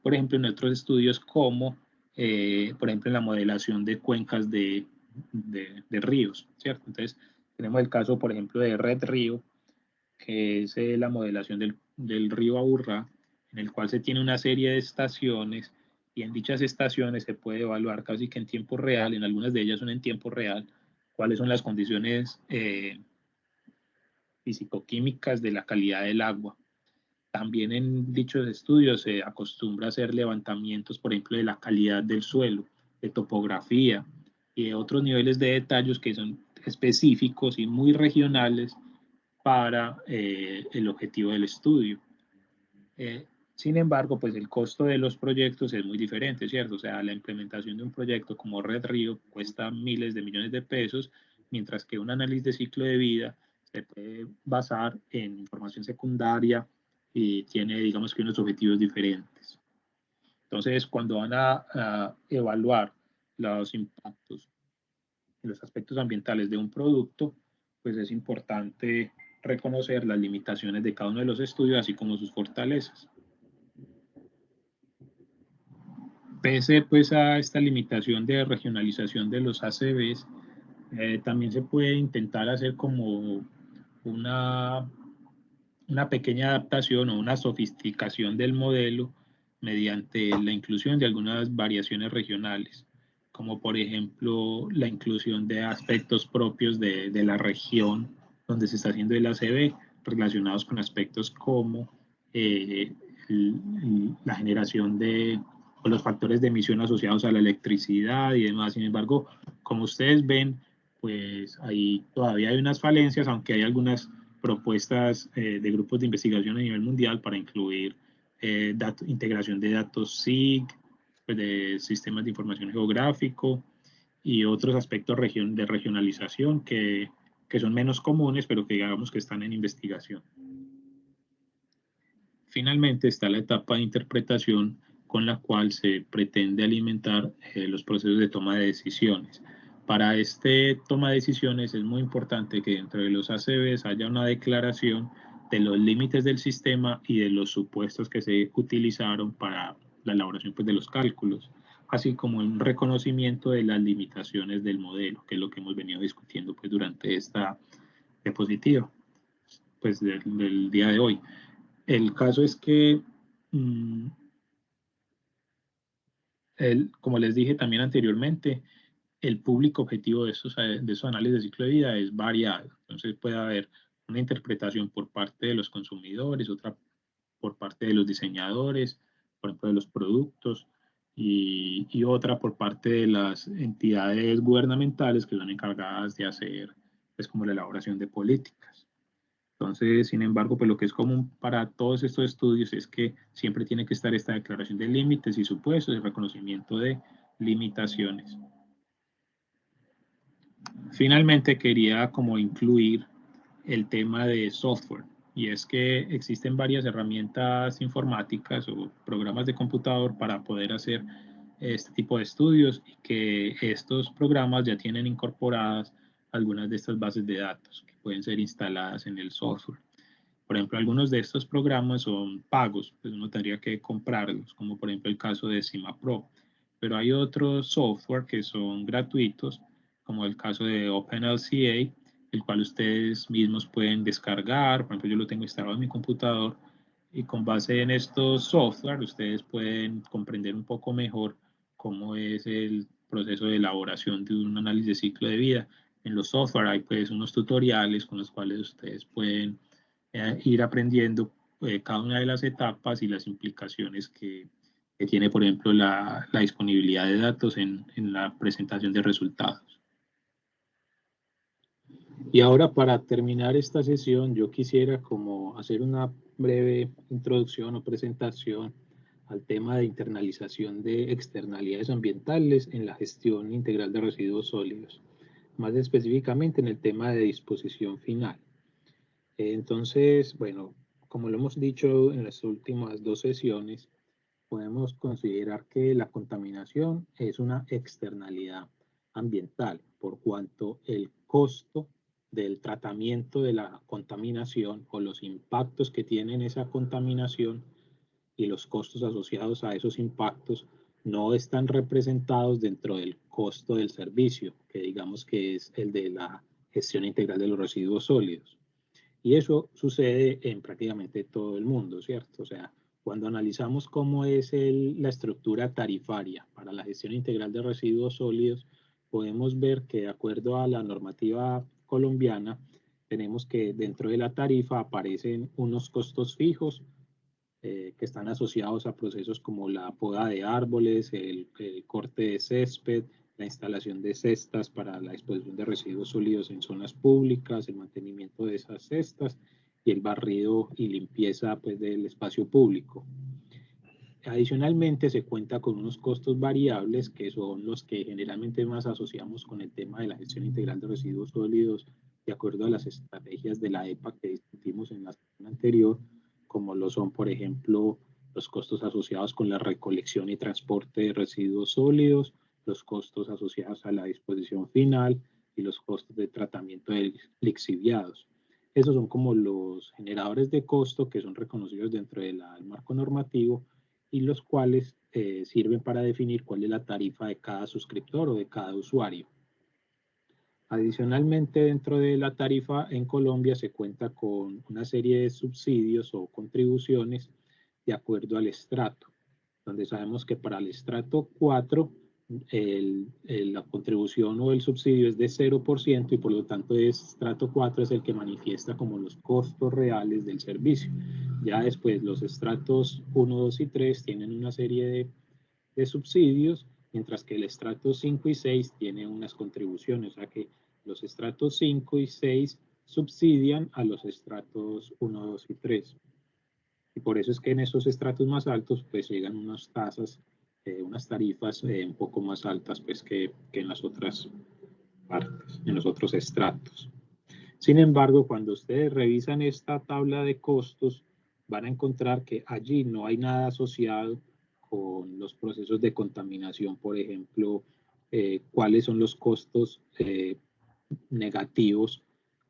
por ejemplo, en otros estudios como, por ejemplo, en la modelación de cuencas de ríos, ¿cierto? Entonces, tenemos el caso, por ejemplo, de Red Río, que es la modelación del río Aburrá, en el cual se tiene una serie de estaciones y en dichas estaciones se puede evaluar casi que en tiempo real, en algunas de ellas son en tiempo real, cuáles son las condiciones fisicoquímicas de la calidad del agua. También en dichos estudios se acostumbra a hacer levantamientos, por ejemplo, de la calidad del suelo, de topografía y de otros niveles de detalles que son específicos y muy regionales para el objetivo del estudio. Sin embargo, pues el costo de los proyectos es muy diferente, ¿cierto? O sea, la implementación de un proyecto como Red Río cuesta miles de millones de pesos, mientras que un análisis de ciclo de vida se puede basar en información secundaria y tiene, digamos que, unos objetivos diferentes. Entonces, cuando van a evaluar los impactos, los aspectos ambientales de un producto, pues es importante reconocer las limitaciones de cada uno de los estudios, así como sus fortalezas. Pese pues a esta limitación de regionalización de los ACVs, también se puede intentar hacer como una pequeña adaptación o una sofisticación del modelo mediante la inclusión de algunas variaciones regionales, como por ejemplo la inclusión de aspectos propios de la región donde se está haciendo el ACV, relacionados con aspectos como eh, la generación de o los factores de emisión asociados a la electricidad y demás. Sin embargo, como ustedes ven, pues ahí todavía hay unas falencias, aunque hay algunas propuestas de grupos de investigación a nivel mundial para incluir integración de datos SIG, pues de sistemas de información geográfico y otros aspectos de regionalización que son menos comunes, pero que digamos que están en investigación. Finalmente está la etapa de interpretación con la cual se pretende alimentar los procesos de toma de decisiones. Para este toma de decisiones es muy importante que dentro de los ACVs haya una declaración de los límites del sistema y de los supuestos que se utilizaron para la elaboración pues, de los cálculos, así como un reconocimiento de las limitaciones del modelo, que es lo que hemos venido discutiendo pues, durante esta diapositiva pues, del día de hoy. El caso es que, como les dije también anteriormente, el público objetivo de esos análisis de ciclo de vida es variado. Entonces puede haber una interpretación por parte de los consumidores, otra por parte de los diseñadores, por ejemplo, de los productos, y otra por parte de las entidades gubernamentales que son encargadas de hacer, pues, como la elaboración de políticas. Entonces, sin embargo, pues lo que es común para todos estos estudios es que siempre tiene que estar esta declaración de límites y supuestos y reconocimiento de limitaciones. Finalmente, quería como incluir el tema de software, y es que existen varias herramientas informáticas o programas de computador para poder hacer este tipo de estudios y que estos programas ya tienen incorporadas algunas de estas bases de datos que pueden ser instaladas en el software. Por ejemplo, algunos de estos programas son pagos, pues uno tendría que comprarlos, como por ejemplo el caso de CIMAPRO. Pero hay otros software que son gratuitos, como el caso de OpenLCA, el cual ustedes mismos pueden descargar. Por ejemplo, yo lo tengo instalado en mi computador y con base en estos software ustedes pueden comprender un poco mejor cómo es el proceso de elaboración de un análisis de ciclo de vida. En los software hay pues unos tutoriales con los cuales ustedes pueden ir aprendiendo cada una de las etapas y las implicaciones que tiene, por ejemplo, la disponibilidad de datos en la presentación de resultados. Y ahora, para terminar esta sesión, yo quisiera como hacer una breve introducción o presentación al tema de internalización de externalidades ambientales en la gestión integral de residuos sólidos, más específicamente en el tema de disposición final. Entonces, bueno, como lo hemos dicho en las últimas dos sesiones, podemos considerar que la contaminación es una externalidad ambiental, por cuanto el costo del tratamiento de la contaminación o los impactos que tiene esa contaminación y los costos asociados a esos impactos no están representados dentro del costo del servicio, que digamos que es el de la gestión integral de los residuos sólidos. Y eso sucede en prácticamente todo el mundo, ¿cierto? O sea, cuando analizamos cómo es la estructura tarifaria para la gestión integral de residuos sólidos, podemos ver que de acuerdo a la normativa colombiana, tenemos que dentro de la tarifa aparecen unos costos fijos que están asociados a procesos como la poda de árboles, el corte de césped, la instalación de cestas para la disposición de residuos sólidos en zonas públicas, el mantenimiento de esas cestas y el barrido y limpieza pues, del espacio público. Adicionalmente, se cuenta con unos costos variables que son los que generalmente más asociamos con el tema de la gestión integral de residuos sólidos, de acuerdo a las estrategias de la EPA que discutimos en la sesión anterior, como lo son, por ejemplo, los costos asociados con la recolección y transporte de residuos sólidos, los costos asociados a la disposición final y los costos de tratamiento de lixiviados. Esos son como los generadores de costo que son reconocidos dentro del marco normativo y los cuales sirven para definir cuál es la tarifa de cada suscriptor o de cada usuario. Adicionalmente, dentro de la tarifa en Colombia se cuenta con una serie de subsidios o contribuciones de acuerdo al estrato, donde sabemos que para el estrato 4 la contribución o el subsidio es de 0% y por lo tanto el estrato 4 es el que manifiesta como los costos reales del servicio. Ya después los estratos 1, 2 y 3 tienen una serie de subsidios, mientras que el estrato 5 y 6 tiene unas contribuciones, o sea que los estratos 5 y 6 subsidian a los estratos 1, 2 y 3. Y por eso es que en esos estratos más altos pues llegan unas tasas, unas tarifas un poco más altas pues que en las otras partes, en los otros estratos. Sin embargo, cuando ustedes revisan esta tabla de costos, van a encontrar que allí no hay nada asociado con los procesos de contaminación, por ejemplo, cuáles son los costos negativos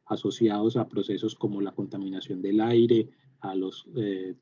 asociados a procesos como la contaminación del aire, a los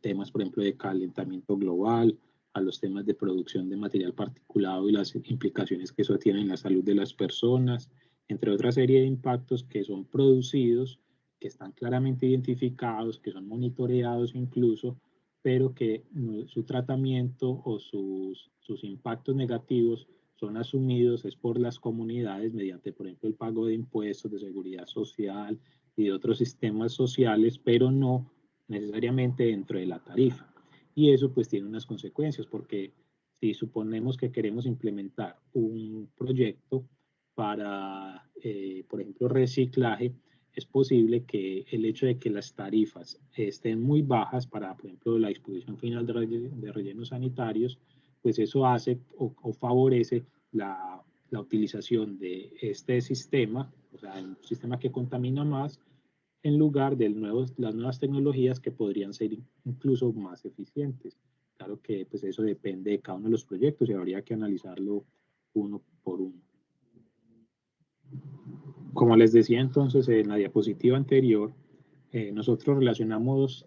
temas, por ejemplo, de calentamiento global, a los temas de producción de material particulado y las implicaciones que eso tiene en la salud de las personas, entre otra serie de impactos que son producidos, que están claramente identificados, que son monitoreados incluso, pero que su tratamiento o sus impactos negativos son asumidos es por las comunidades mediante, por ejemplo, el pago de impuestos, de seguridad social y de otros sistemas sociales, pero no necesariamente dentro de la tarifa. Y eso pues tiene unas consecuencias, porque si suponemos que queremos implementar un proyecto para, por ejemplo, reciclaje, es posible que el hecho de que las tarifas estén muy bajas para, por ejemplo, la disposición final de rellenos sanitarios, pues eso hace o favorece la utilización de este sistema, o sea, un sistema que contamina más, en lugar de las nuevas tecnologías que podrían ser incluso más eficientes. Claro que pues eso depende de cada uno de los proyectos y habría que analizarlo uno por uno. Como les decía entonces en la diapositiva anterior, nosotros relacionamos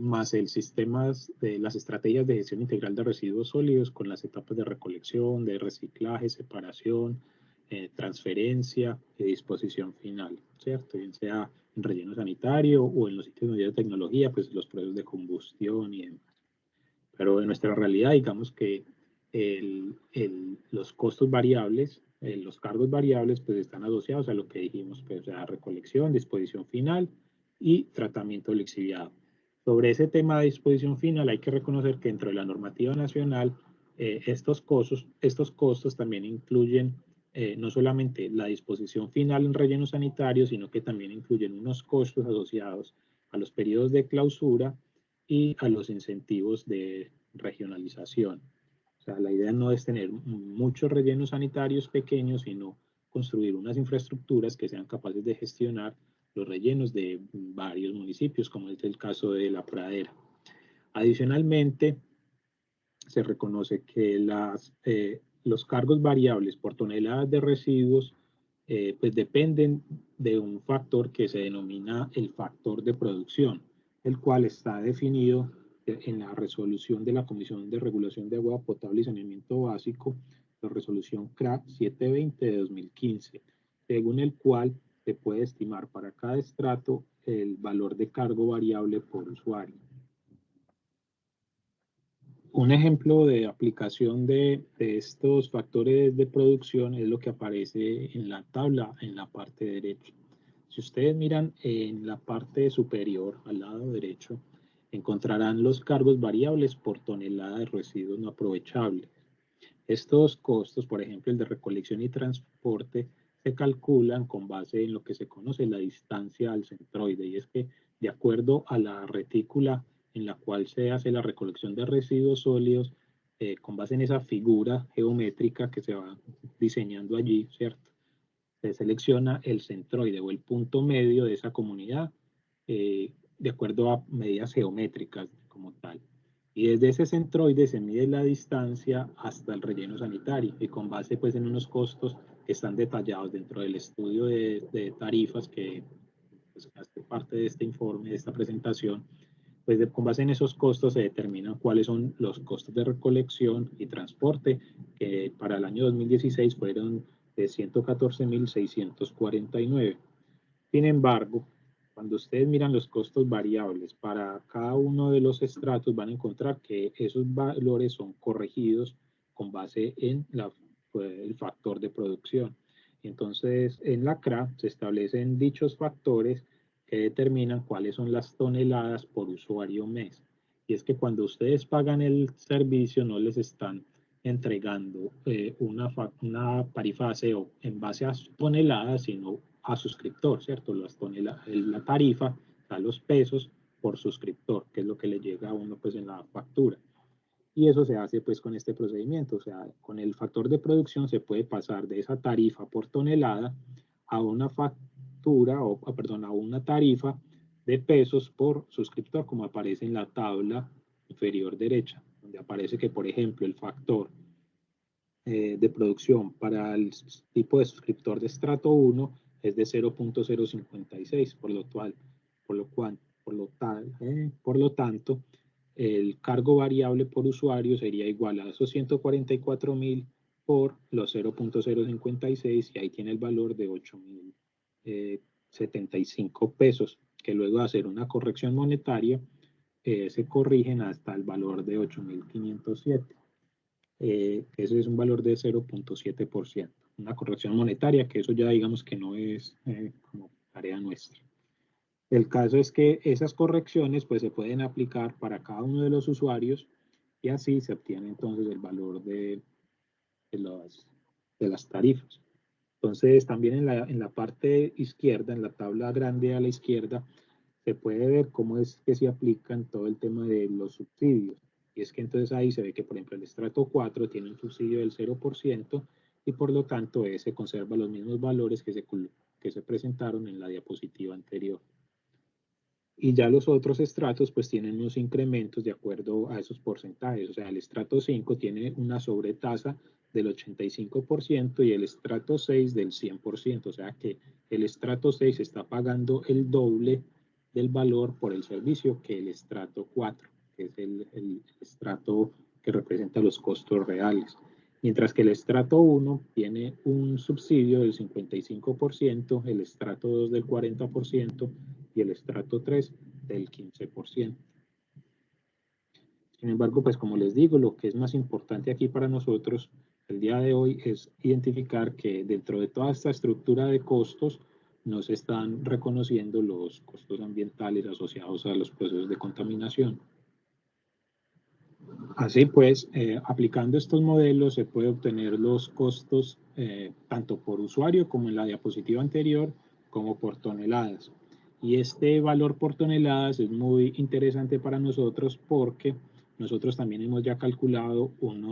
más el sistema de las estrategias de gestión integral de residuos sólidos con las etapas de recolección, de reciclaje, separación, transferencia y disposición final, ¿cierto? Bien sea en relleno sanitario o en los sitios de tecnología, pues los procesos de combustión y demás. Pero en nuestra realidad, digamos que los costos variables, los cargos variables, pues están asociados a lo que dijimos, pues a recolección, disposición final y tratamiento lixiviado. Sobre ese tema de disposición final hay que reconocer que dentro de la normativa nacional estos costos también incluyen no solamente la disposición final en relleno sanitario, sino que también incluyen unos costos asociados a los periodos de clausura y a los incentivos de regionalización. O sea, la idea no es tener muchos rellenos sanitarios pequeños, sino construir unas infraestructuras que sean capaces de gestionar los rellenos de varios municipios, como es el caso de La Pradera. Adicionalmente, se reconoce que los cargos variables por toneladas de residuos pues dependen de un factor que se denomina el factor de producción, el cual está definido en la resolución de la Comisión de Regulación de Agua Potable y Saneamiento Básico, la resolución CRA 720 de 2015, según el cual se puede estimar para cada estrato el valor de cargo variable por usuario. Un ejemplo de aplicación de estos factores de producción es lo que aparece en la tabla en la parte derecha. Si ustedes miran en la parte superior, al lado derecho, encontrarán los cargos variables por tonelada de residuos no aprovechables. Estos costos, por ejemplo, el de recolección y transporte, se calculan con base en lo que se conoce la distancia al centroide, y es que de acuerdo a la retícula en la cual se hace la recolección de residuos sólidos, con base en esa figura geométrica que se va diseñando allí, ¿cierto? Se selecciona el centroide o el punto medio de esa comunidad de acuerdo a medidas geométricas como tal. Y desde ese centroide se mide la distancia hasta el relleno sanitario y con base pues en unos costos que están detallados dentro del estudio de tarifas que pues, hace parte de este informe, de esta presentación, pues con base en esos costos se determinan cuáles son los costos de recolección y transporte, que para el año 2016 fueron de 114.649. Sin embargo, cuando ustedes miran los costos variables para cada uno de los estratos, van a encontrar que esos valores son corregidos con base en el factor de producción. Entonces, en la CRA se establecen dichos factores que determinan cuáles son las toneladas por usuario mes. Y es que cuando ustedes pagan el servicio, no les están entregando una tarifa ASEO en base a toneladas, sino a suscriptor, ¿cierto? La tarifa, o sea, los pesos por suscriptor, que es lo que le llega a uno pues en la factura. Y eso se hace pues con este procedimiento, o sea, con el factor de producción se puede pasar de esa tarifa por tonelada a una factura, perdón, a una tarifa de pesos por suscriptor, como aparece en la tabla inferior derecha, donde aparece que, por ejemplo, el factor de producción para el tipo de suscriptor de estrato 1 es de 0.056, por lo tanto, el cargo variable por usuario sería igual a esos 144.000 por los 0.056 y ahí tiene el valor de 8.075 pesos, que luego de hacer una corrección monetaria se corrigen hasta el valor de 8.507. Ese es un valor de 0.7%. Una corrección monetaria, que eso ya digamos que no es como tarea nuestra. El caso es que esas correcciones pues se pueden aplicar para cada uno de los usuarios y así se obtiene entonces el valor de las tarifas. Entonces también en la parte izquierda, en la tabla grande a la izquierda, se puede ver cómo es que se aplican todo el tema de los subsidios. Y es que entonces ahí se ve que, por ejemplo, el estrato 4 tiene un subsidio del 0% y por lo tanto se conserva los mismos valores que se presentaron en la diapositiva anterior. Y ya los otros estratos pues tienen unos incrementos de acuerdo a esos porcentajes. O sea, el estrato 5 tiene una sobretasa del 85% y el estrato 6 del 100%. O sea que el estrato 6 está pagando el doble del valor por el servicio que el estrato 4, que es el estrato que representa los costos reales. Mientras que el estrato 1 tiene un subsidio del 55%, el estrato 2 del 40% y el estrato 3 del 15%. Sin embargo, pues como les digo, lo que es más importante aquí para nosotros el día de hoy es identificar que dentro de toda esta estructura de costos no se están reconociendo los costos ambientales asociados a los procesos de contaminación. Así pues, aplicando estos modelos se puede obtener los costos tanto por usuario como en la diapositiva anterior, como por toneladas. Y este valor por toneladas es muy interesante para nosotros porque nosotros también hemos ya calculado con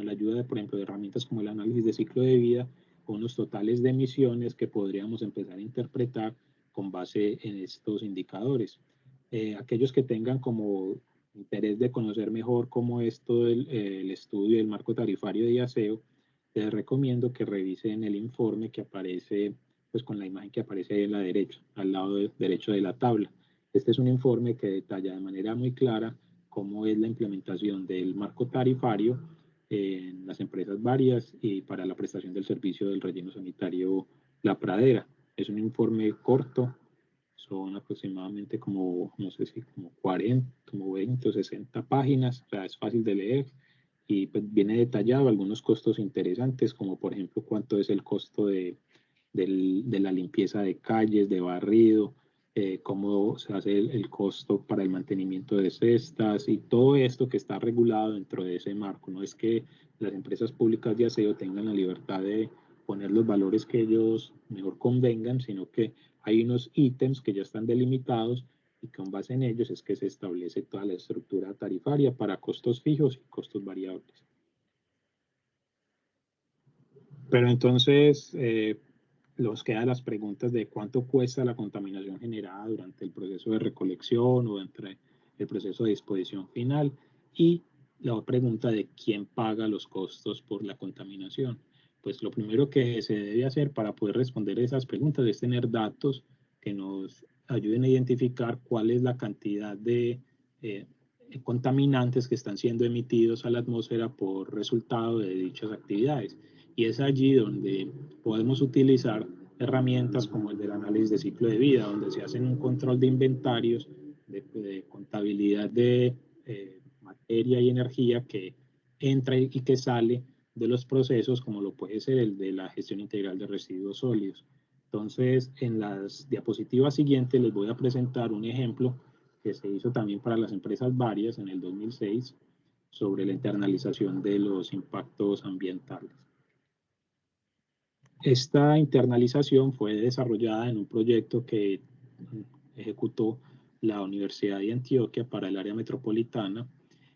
la ayuda de, por ejemplo, de herramientas como el análisis de ciclo de vida, unos totales de emisiones que podríamos empezar a interpretar con base en estos indicadores. Aquellos que tengan como interés de conocer mejor cómo es todo el estudio del marco tarifario de aseo, les recomiendo que revisen el informe que aparece, pues con la imagen que aparece ahí a la derecha, al lado derecho de la tabla. Este es un informe que detalla de manera muy clara cómo es la implementación del marco tarifario en las empresas varias y para la prestación del servicio del relleno sanitario La Pradera. Es un informe corto, son aproximadamente como, no sé si como 40, como 20 o 60 páginas, o sea, es fácil de leer y pues viene detallado algunos costos interesantes, como por ejemplo cuánto es el costo de la limpieza de calles, de barrido, cómo se hace el costo para el mantenimiento de cestas y todo esto que está regulado dentro de ese marco. No es que las empresas públicas de aseo tengan la libertad de poner los valores que ellos mejor convengan, sino que hay unos ítems que ya están delimitados y con base en ellos es que se establece toda la estructura tarifaria para costos fijos y costos variables. Pero entonces nos quedan las preguntas de cuánto cuesta la contaminación generada durante el proceso de recolección o entre el proceso de disposición final, y la pregunta de quién paga los costos por la contaminación. Pues lo primero que se debe hacer para poder responder esas preguntas es tener datos que nos ayuden a identificar cuál es la cantidad de contaminantes que están siendo emitidos a la atmósfera por resultado de dichas actividades. Y es allí donde podemos utilizar herramientas como el del análisis de ciclo de vida, donde se hacen un control de inventarios, de contabilidad de materia y energía que entra y que sale de los procesos, como lo puede ser el de la gestión integral de residuos sólidos. Entonces, en las diapositivas siguientes les voy a presentar un ejemplo que se hizo también para las empresas varias en el 2006 sobre la internalización de los impactos ambientales. Esta internalización fue desarrollada en un proyecto que ejecutó la Universidad de Antioquia para el área metropolitana,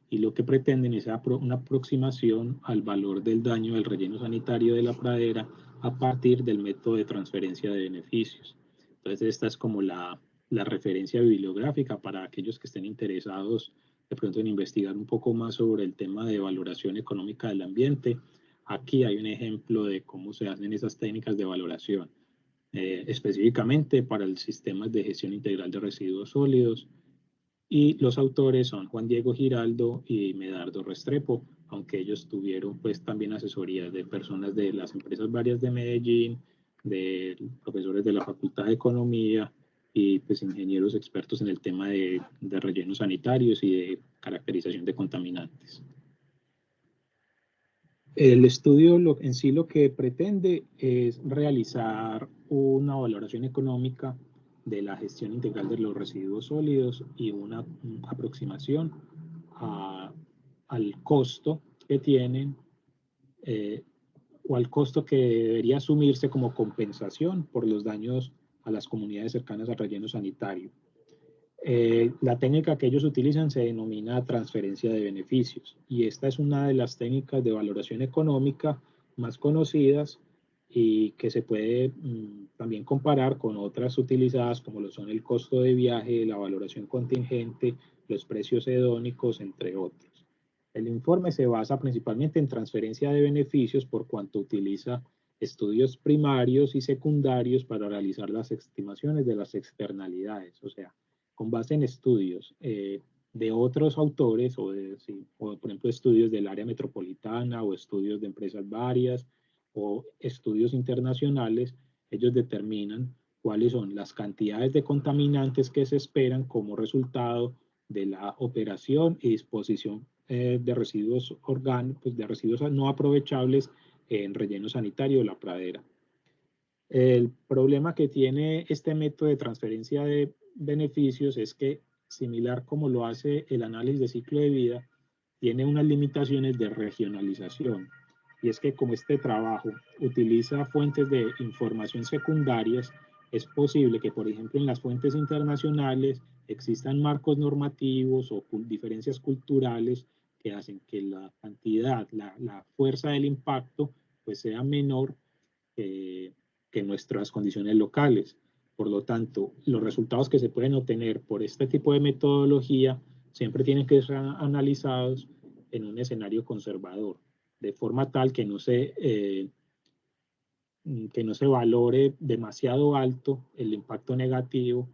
y lo que pretenden es una aproximación al valor del daño del relleno sanitario de la pradera a partir del método de transferencia de beneficios. Entonces esta es como la referencia bibliográfica para aquellos que estén interesados de pronto en investigar un poco más sobre el tema de valoración económica del ambiente. Aquí hay un ejemplo de cómo se hacen esas técnicas de valoración, específicamente para el sistema de gestión integral de residuos sólidos. Y los autores son Juan Diego Giraldo y Medardo Restrepo, aunque ellos tuvieron pues también asesorías de personas de las empresas varias de Medellín, de profesores de la Facultad de Economía y pues ingenieros expertos en el tema de rellenos sanitarios y de caracterización de contaminantes. El estudio en sí lo que pretende es realizar una valoración económica de la gestión integral de los residuos sólidos y una aproximación al costo que tienen o al costo que debería asumirse como compensación por los daños a las comunidades cercanas al relleno sanitario. La técnica que ellos utilizan se denomina transferencia de beneficios, y esta es una de las técnicas de valoración económica más conocidas y que se puede también comparar con otras utilizadas como lo son el costo de viaje, la valoración contingente, los precios hedónicos, entre otros. El informe se basa principalmente en transferencia de beneficios por cuanto utiliza estudios primarios y secundarios para realizar las estimaciones de las externalidades, o sea, con base en estudios de otros autores o por ejemplo estudios del área metropolitana o estudios de empresas varias o estudios internacionales, ellos determinan cuáles son las cantidades de contaminantes que se esperan como resultado de la operación y disposición de residuos orgánicos, pues de residuos no aprovechables en relleno sanitario de la pradera. El problema que tiene este método de transferencia de beneficios es que, similar como lo hace el análisis de ciclo de vida, tiene unas limitaciones de regionalización. Y es que como este trabajo utiliza fuentes de información secundarias, es posible que, por ejemplo, en las fuentes internacionales existan marcos normativos o diferencias culturales que hacen que la cantidad, la fuerza del impacto, pues sea menor que nuestras condiciones locales. Por lo tanto, los resultados que se pueden obtener por este tipo de metodología siempre tienen que ser analizados en un escenario conservador, de forma tal que no se valore demasiado alto el impacto negativo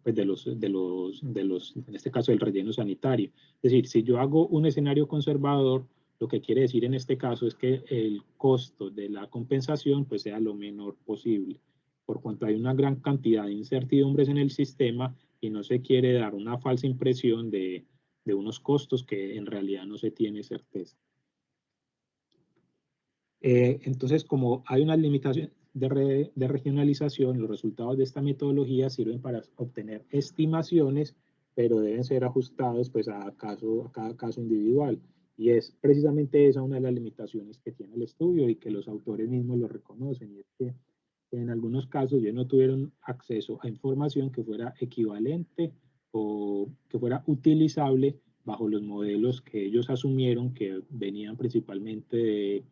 pues en este caso, del relleno sanitario. Es decir, si yo hago un escenario conservador, lo que quiere decir en este caso es que el costo de la compensación pues sea lo menor posible, por cuanto hay una gran cantidad de incertidumbres en el sistema y no se quiere dar una falsa impresión de unos costos que en realidad no se tiene certeza. Entonces, como hay una limitación de regionalización, los resultados de esta metodología sirven para obtener estimaciones, pero deben ser ajustados pues, a cada caso individual. Y es precisamente esa una de las limitaciones que tiene el estudio y que los autores mismos lo reconocen, y es que En algunos casos ellos no tuvieron acceso a información que fuera equivalente o que fuera utilizable bajo los modelos que ellos asumieron que venían principalmente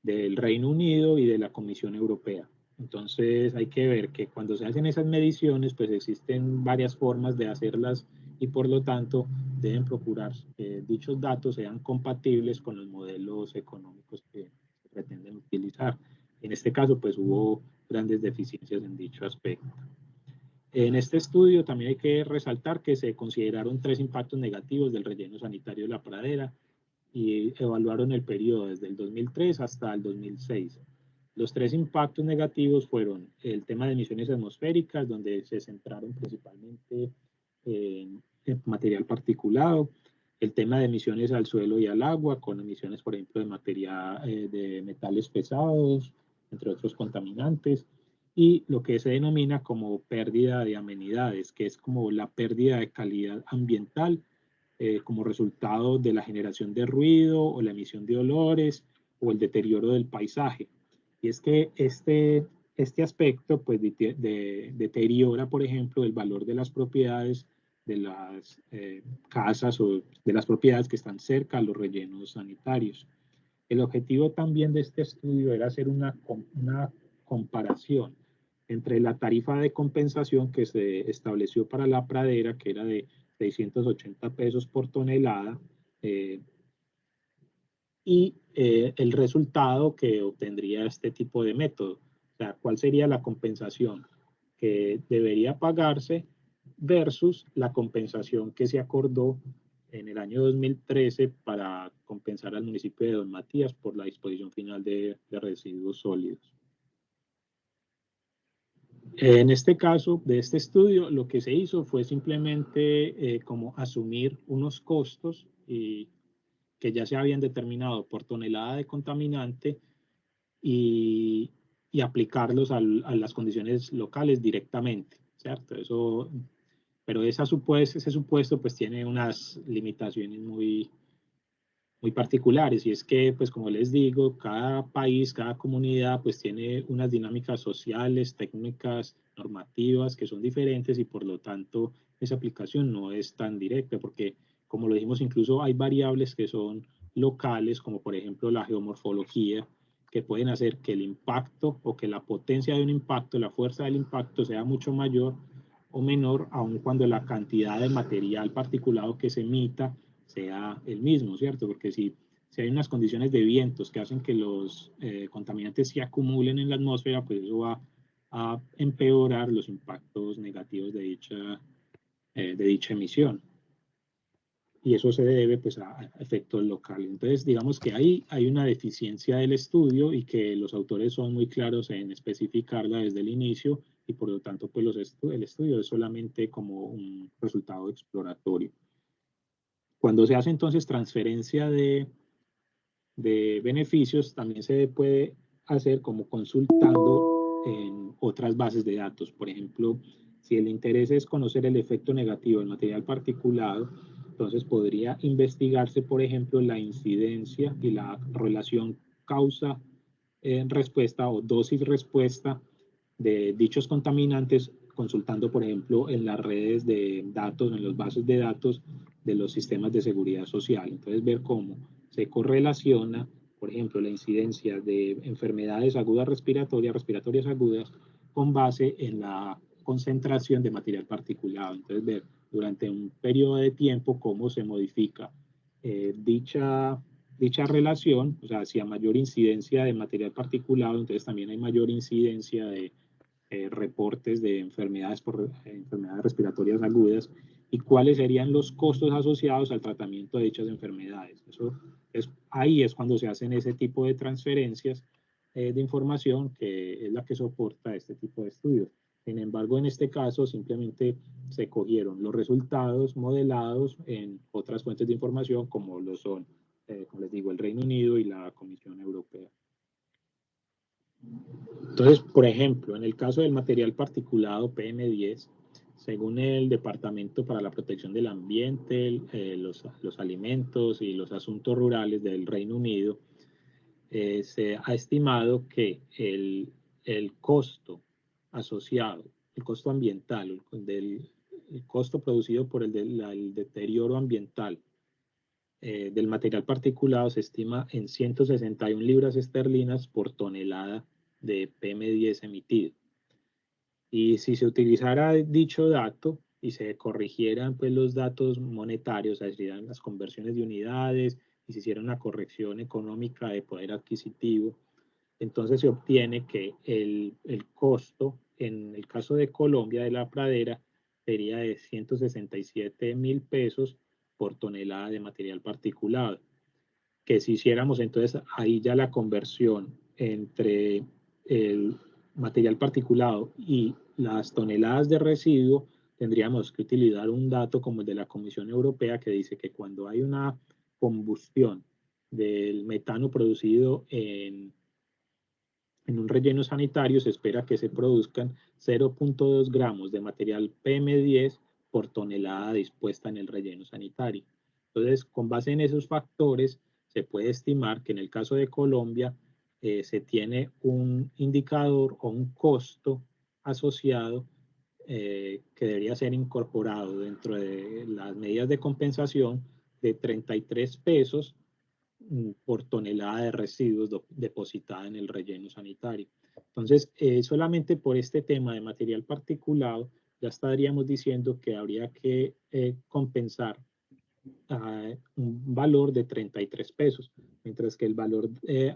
del Reino Unido y de la Comisión Europea. Entonces hay que ver que cuando se hacen esas mediciones, pues existen varias formas de hacerlas y por lo tanto deben procurar que dichos datos sean compatibles con los modelos económicos que se pretenden utilizar. En este caso, pues hubo grandes deficiencias en dicho aspecto. En este estudio también hay que resaltar que se consideraron 3 impactos negativos del relleno sanitario de la pradera y evaluaron el periodo desde el 2003 hasta el 2006. Los 3 impactos negativos fueron el tema de emisiones atmosféricas, donde se centraron principalmente en material particulado, el tema de emisiones al suelo y al agua, con emisiones, por ejemplo, de materia de metales pesados, entre otros contaminantes, y lo que se denomina como pérdida de amenidades, que es como la pérdida de calidad ambiental como resultado de la generación de ruido o la emisión de olores o el deterioro del paisaje. Y es que este aspecto pues deteriora, por ejemplo, el valor de las propiedades de las casas o de las propiedades que están cerca a los rellenos sanitarios. El objetivo también de este estudio era hacer una comparación entre la tarifa de compensación que se estableció para la pradera, que era de 680 pesos por tonelada, y el resultado que obtendría este tipo de método. O sea, ¿cuál sería la compensación que debería pagarse versus la compensación que se acordó en el año 2013 para compensar al municipio de Don Matías por la disposición final de residuos sólidos? En este caso, de este estudio, lo que se hizo fue simplemente como asumir unos costos que ya se habían determinado por tonelada de contaminante y aplicarlos a las condiciones locales directamente, ¿cierto? Eso, pero ese supuesto pues tiene unas limitaciones muy particulares, y es que, pues como les digo, cada país, cada comunidad, pues tiene unas dinámicas sociales, técnicas, normativas que son diferentes, y por lo tanto esa aplicación no es tan directa, porque como lo dijimos, incluso hay variables que son locales, como por ejemplo la geomorfología, que pueden hacer que el impacto o que la potencia de un impacto, la fuerza del impacto sea mucho mayor o menor, aun cuando la cantidad de material particulado que se emita sea el mismo, ¿cierto? Porque si hay unas condiciones de vientos que hacen que los contaminantes se acumulen en la atmósfera, pues eso va a empeorar los impactos negativos de dicha emisión. Y eso se debe pues a efectos locales. Entonces, digamos que ahí hay una deficiencia del estudio y que los autores son muy claros en especificarla desde el inicio, y por lo tanto pues el estudio es solamente como un resultado exploratorio. Cuando se hace entonces transferencia de beneficios, también se puede hacer como consultando en otras bases de datos. Por ejemplo, si el interés es conocer el efecto negativo del material particulado, entonces podría investigarse, por ejemplo, la incidencia y la relación causa-respuesta o dosis-respuesta de dichos contaminantes, consultando, por ejemplo, en las redes de datos, en las bases de datos de los sistemas de seguridad social. Entonces, ver cómo se correlaciona, por ejemplo, la incidencia de enfermedades agudas respiratorias agudas, con base en la concentración de material particulado. Entonces, ver durante un periodo de tiempo cómo se modifica dicha relación, o sea, si a mayor incidencia de material particulado, entonces también hay mayor incidencia de reportes de enfermedades respiratorias agudas, y cuáles serían los costos asociados al tratamiento de dichas enfermedades. Ahí es cuando se hacen ese tipo de transferencias de información, que es la que soporta este tipo de estudios. Sin embargo, en este caso simplemente se cogieron los resultados modelados en otras fuentes de información, como lo son, como les digo, el Reino Unido y la Comisión Europea. Entonces, por ejemplo, en el caso del material particulado PM10, según el Departamento para la Protección del Ambiente, los Alimentos y los Asuntos Rurales del Reino Unido, se ha estimado que el costo asociado, el costo ambiental, el costo producido por el deterioro ambiental del material particulado se estima en 161 libras esterlinas por tonelada de PM10 emitido. Y si se utilizara dicho dato y se corrigieran pues, los datos monetarios, es decir, las conversiones de unidades y se hiciera una corrección económica de poder adquisitivo, entonces se obtiene que el costo, en el caso de Colombia, de la pradera, sería de 167.000 pesos por tonelada de material particulado. Que si hiciéramos entonces ahí ya la conversión entre el material particulado y las toneladas de residuo, tendríamos que utilizar un dato como el de la Comisión Europea que dice que cuando hay una combustión del metano producido en un relleno sanitario se espera que se produzcan 0.2 gramos de material PM10 por tonelada dispuesta en el relleno sanitario. Entonces, con base en esos factores, se puede estimar que en el caso de Colombia se tiene un indicador o un costo asociado que debería ser incorporado dentro de las medidas de compensación de 33 pesos por tonelada de residuos depositada en el relleno sanitario. Entonces, solamente por este tema de material particulado, ya estaríamos diciendo que habría que compensar un valor de 33 pesos, mientras que el valor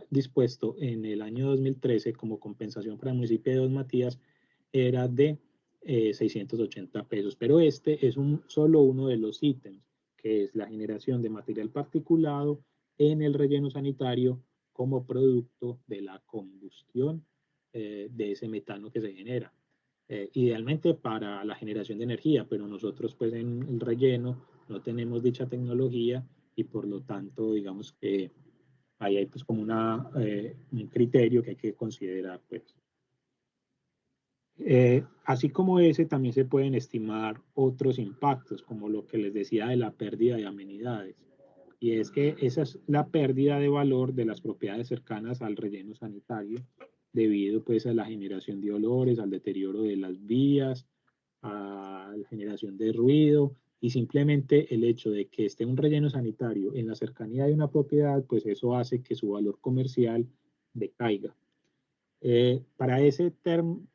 dispuesto en el año 2013 como compensación para el municipio de Dos Matías era de 680 pesos. Pero este es solo uno de los ítems, que es la generación de material particulado en el relleno sanitario como producto de la combustión de ese metano que se genera. Idealmente para la generación de energía, pero nosotros pues en el relleno no tenemos dicha tecnología y por lo tanto digamos que ahí hay pues como un criterio que hay que considerar pues. Así como ese, también se pueden estimar otros impactos, como lo que les decía de la pérdida de amenidades. Y es que esa es la pérdida de valor de las propiedades cercanas al relleno sanitario, debido pues a la generación de olores, al deterioro de las vías, a la generación de ruido, y simplemente el hecho de que esté un relleno sanitario en la cercanía de una propiedad, pues eso hace que su valor comercial decaiga. Para ese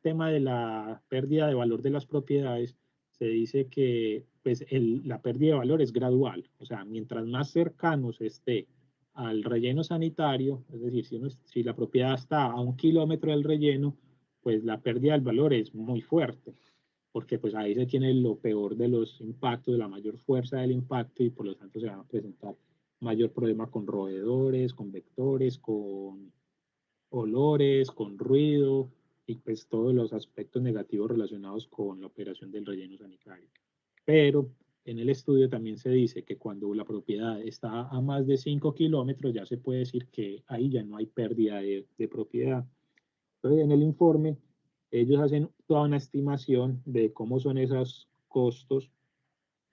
tema de la pérdida de valor de las propiedades, se dice que pues, la pérdida de valor es gradual, o sea, mientras más cercanos esté al relleno sanitario, es decir, si la propiedad está a 1 kilómetro del relleno, pues la pérdida del valor es muy fuerte, porque pues ahí se tiene lo peor de los impactos, la mayor fuerza del impacto y por lo tanto se van a presentar mayor problema con roedores, con vectores, con olores, con ruido y pues todos los aspectos negativos relacionados con la operación del relleno sanitario. Pero en el estudio también se dice que cuando la propiedad está a más de 5 kilómetros ya se puede decir que ahí ya no hay pérdida de propiedad. Entonces en el informe ellos hacen toda una estimación de cómo son esos costos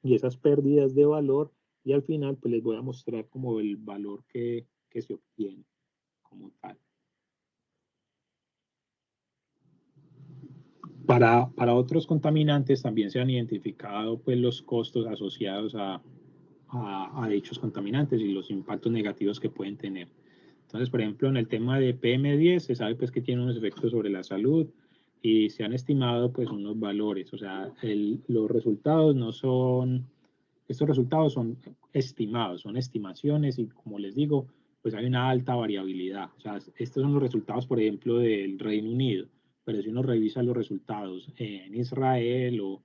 y esas pérdidas de valor y al final pues les voy a mostrar como el valor que se obtiene como tal. Para otros contaminantes también se han identificado pues, los costos asociados a dichos contaminantes y los impactos negativos que pueden tener. Entonces, por ejemplo, en el tema de PM10 se sabe pues, que tiene unos efectos sobre la salud y se han estimado pues, unos valores. O sea, los resultados no son, estos resultados son estimados, son estimaciones y como les digo, pues hay una alta variabilidad. O sea, estos son los resultados, por ejemplo, del Reino Unido, pero si uno revisa los resultados en Israel o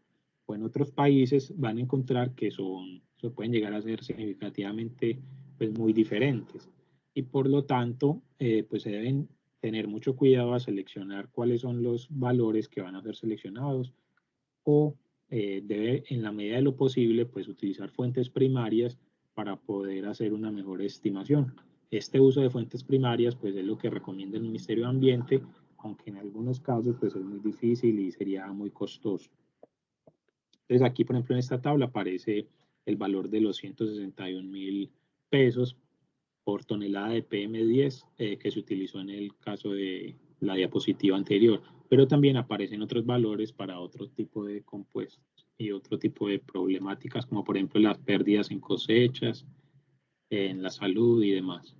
en otros países, van a encontrar que se pueden llegar a ser significativamente pues, muy diferentes. Y por lo tanto, pues se deben tener mucho cuidado a seleccionar cuáles son los valores que van a ser seleccionados o debe, en la medida de lo posible, pues utilizar fuentes primarias para poder hacer una mejor estimación. Este uso de fuentes primarias, pues es lo que recomienda el Ministerio de Ambiente, aunque en algunos casos, pues es muy difícil y sería muy costoso. Entonces aquí, por ejemplo, en esta tabla aparece el valor de los 161.000 pesos por tonelada de PM10 que se utilizó en el caso de la diapositiva anterior, pero también aparecen otros valores para otro tipo de compuestos y otro tipo de problemáticas, como por ejemplo las pérdidas en cosechas, en la salud y demás.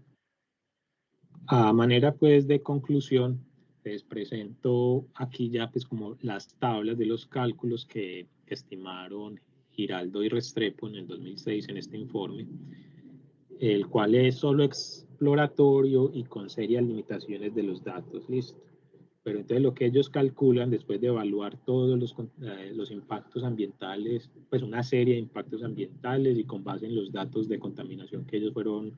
A manera pues de conclusión, les presento aquí ya pues como las tablas de los cálculos que estimaron Giraldo y Restrepo en el 2006 en este informe, el cual es solo exploratorio y con serias limitaciones de los datos, listo. Pero entonces lo que ellos calculan después de evaluar todos los impactos ambientales, pues una serie de impactos ambientales y con base en los datos de contaminación que ellos fueron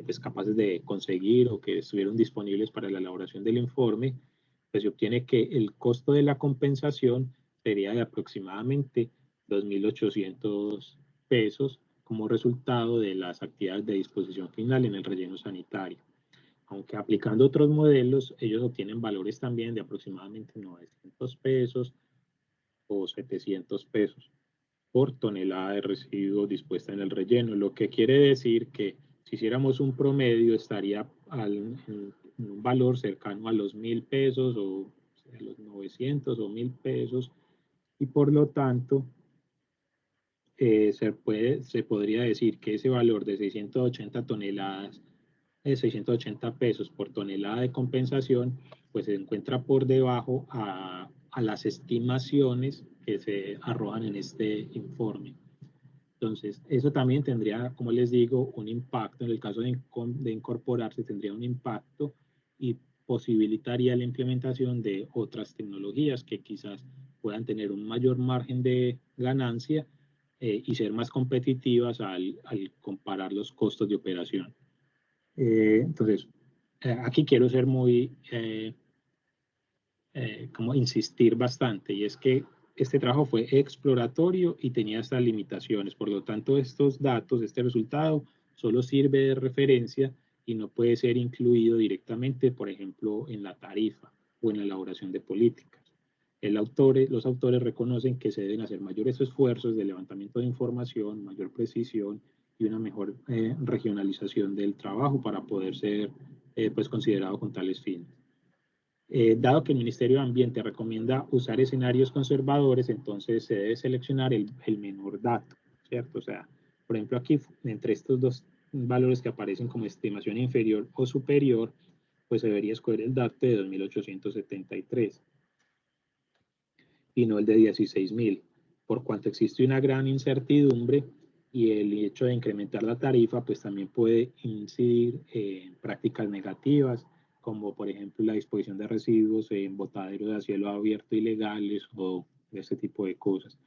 pues capaces de conseguir o que estuvieron disponibles para la elaboración del informe, pues se obtiene que el costo de la compensación sería de aproximadamente 2.800 pesos como resultado de las actividades de disposición final en el relleno sanitario. Aunque aplicando otros modelos, ellos obtienen valores también de aproximadamente 900 pesos o 700 pesos por tonelada de residuos dispuesta en el relleno, lo que quiere decir que si hiciéramos un promedio estaría en un valor cercano a los 1.000 pesos o a los 900 o 1.000 pesos y por lo tanto se podría decir que ese valor de 680 toneladas, 680 pesos por tonelada de compensación, pues se encuentra por debajo a las estimaciones que se arrojan en este informe. Entonces, eso también tendría, como les digo, un impacto, en el caso de incorporarse, tendría un impacto y posibilitaría la implementación de otras tecnologías que quizás puedan tener un mayor margen de ganancia y ser más competitivas al comparar los costos de operación. Entonces, aquí quiero ser muy, como insistir bastante, y es que este trabajo fue exploratorio y tenía estas limitaciones. Por lo tanto, estos datos, este resultado, solo sirve de referencia y no puede ser incluido directamente, por ejemplo, en la tarifa o en la elaboración de políticas. Los autores reconocen que se deben hacer mayores esfuerzos de levantamiento de información, mayor precisión y una mejor regionalización del trabajo para poder ser pues considerado con tales fines. Dado que el Ministerio de Ambiente recomienda usar escenarios conservadores, entonces se debe seleccionar el menor dato, ¿cierto? O sea, por ejemplo, aquí entre estos dos valores que aparecen como estimación inferior o superior, pues se debería escoger el dato de 2.873 y no el de 16.000, por cuanto existe una gran incertidumbre y el hecho de incrementar la tarifa, pues también puede incidir en prácticas negativas, como por ejemplo la disposición de residuos en botaderos a cielo abierto ilegales o de este tipo de cosas.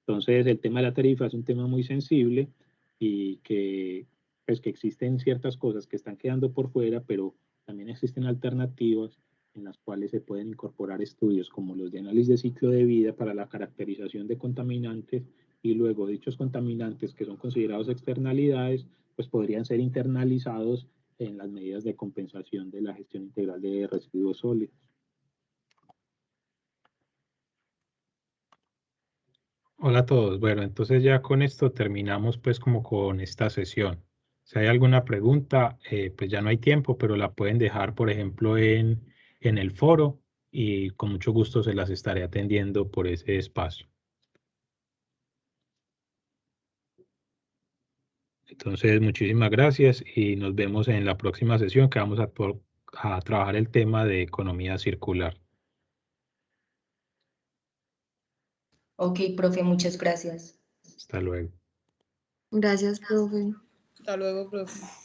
Entonces, el tema de la tarifa es un tema muy sensible y que, pues, que existen ciertas cosas que están quedando por fuera, pero también existen alternativas en las cuales se pueden incorporar estudios como los de análisis de ciclo de vida para la caracterización de contaminantes y luego dichos contaminantes que son considerados externalidades, pues podrían ser internalizados en las medidas de compensación de la gestión integral de residuos sólidos. Hola a todos. Bueno, entonces ya con esto terminamos pues como con esta sesión. Si hay alguna pregunta, pues ya no hay tiempo, pero la pueden dejar, por ejemplo, en el foro y con mucho gusto se las estaré atendiendo por ese espacio. Entonces, muchísimas gracias y nos vemos en la próxima sesión que vamos a trabajar el tema de economía circular. Ok, profe, muchas gracias. Hasta luego. Gracias, profe. Hasta luego, profe.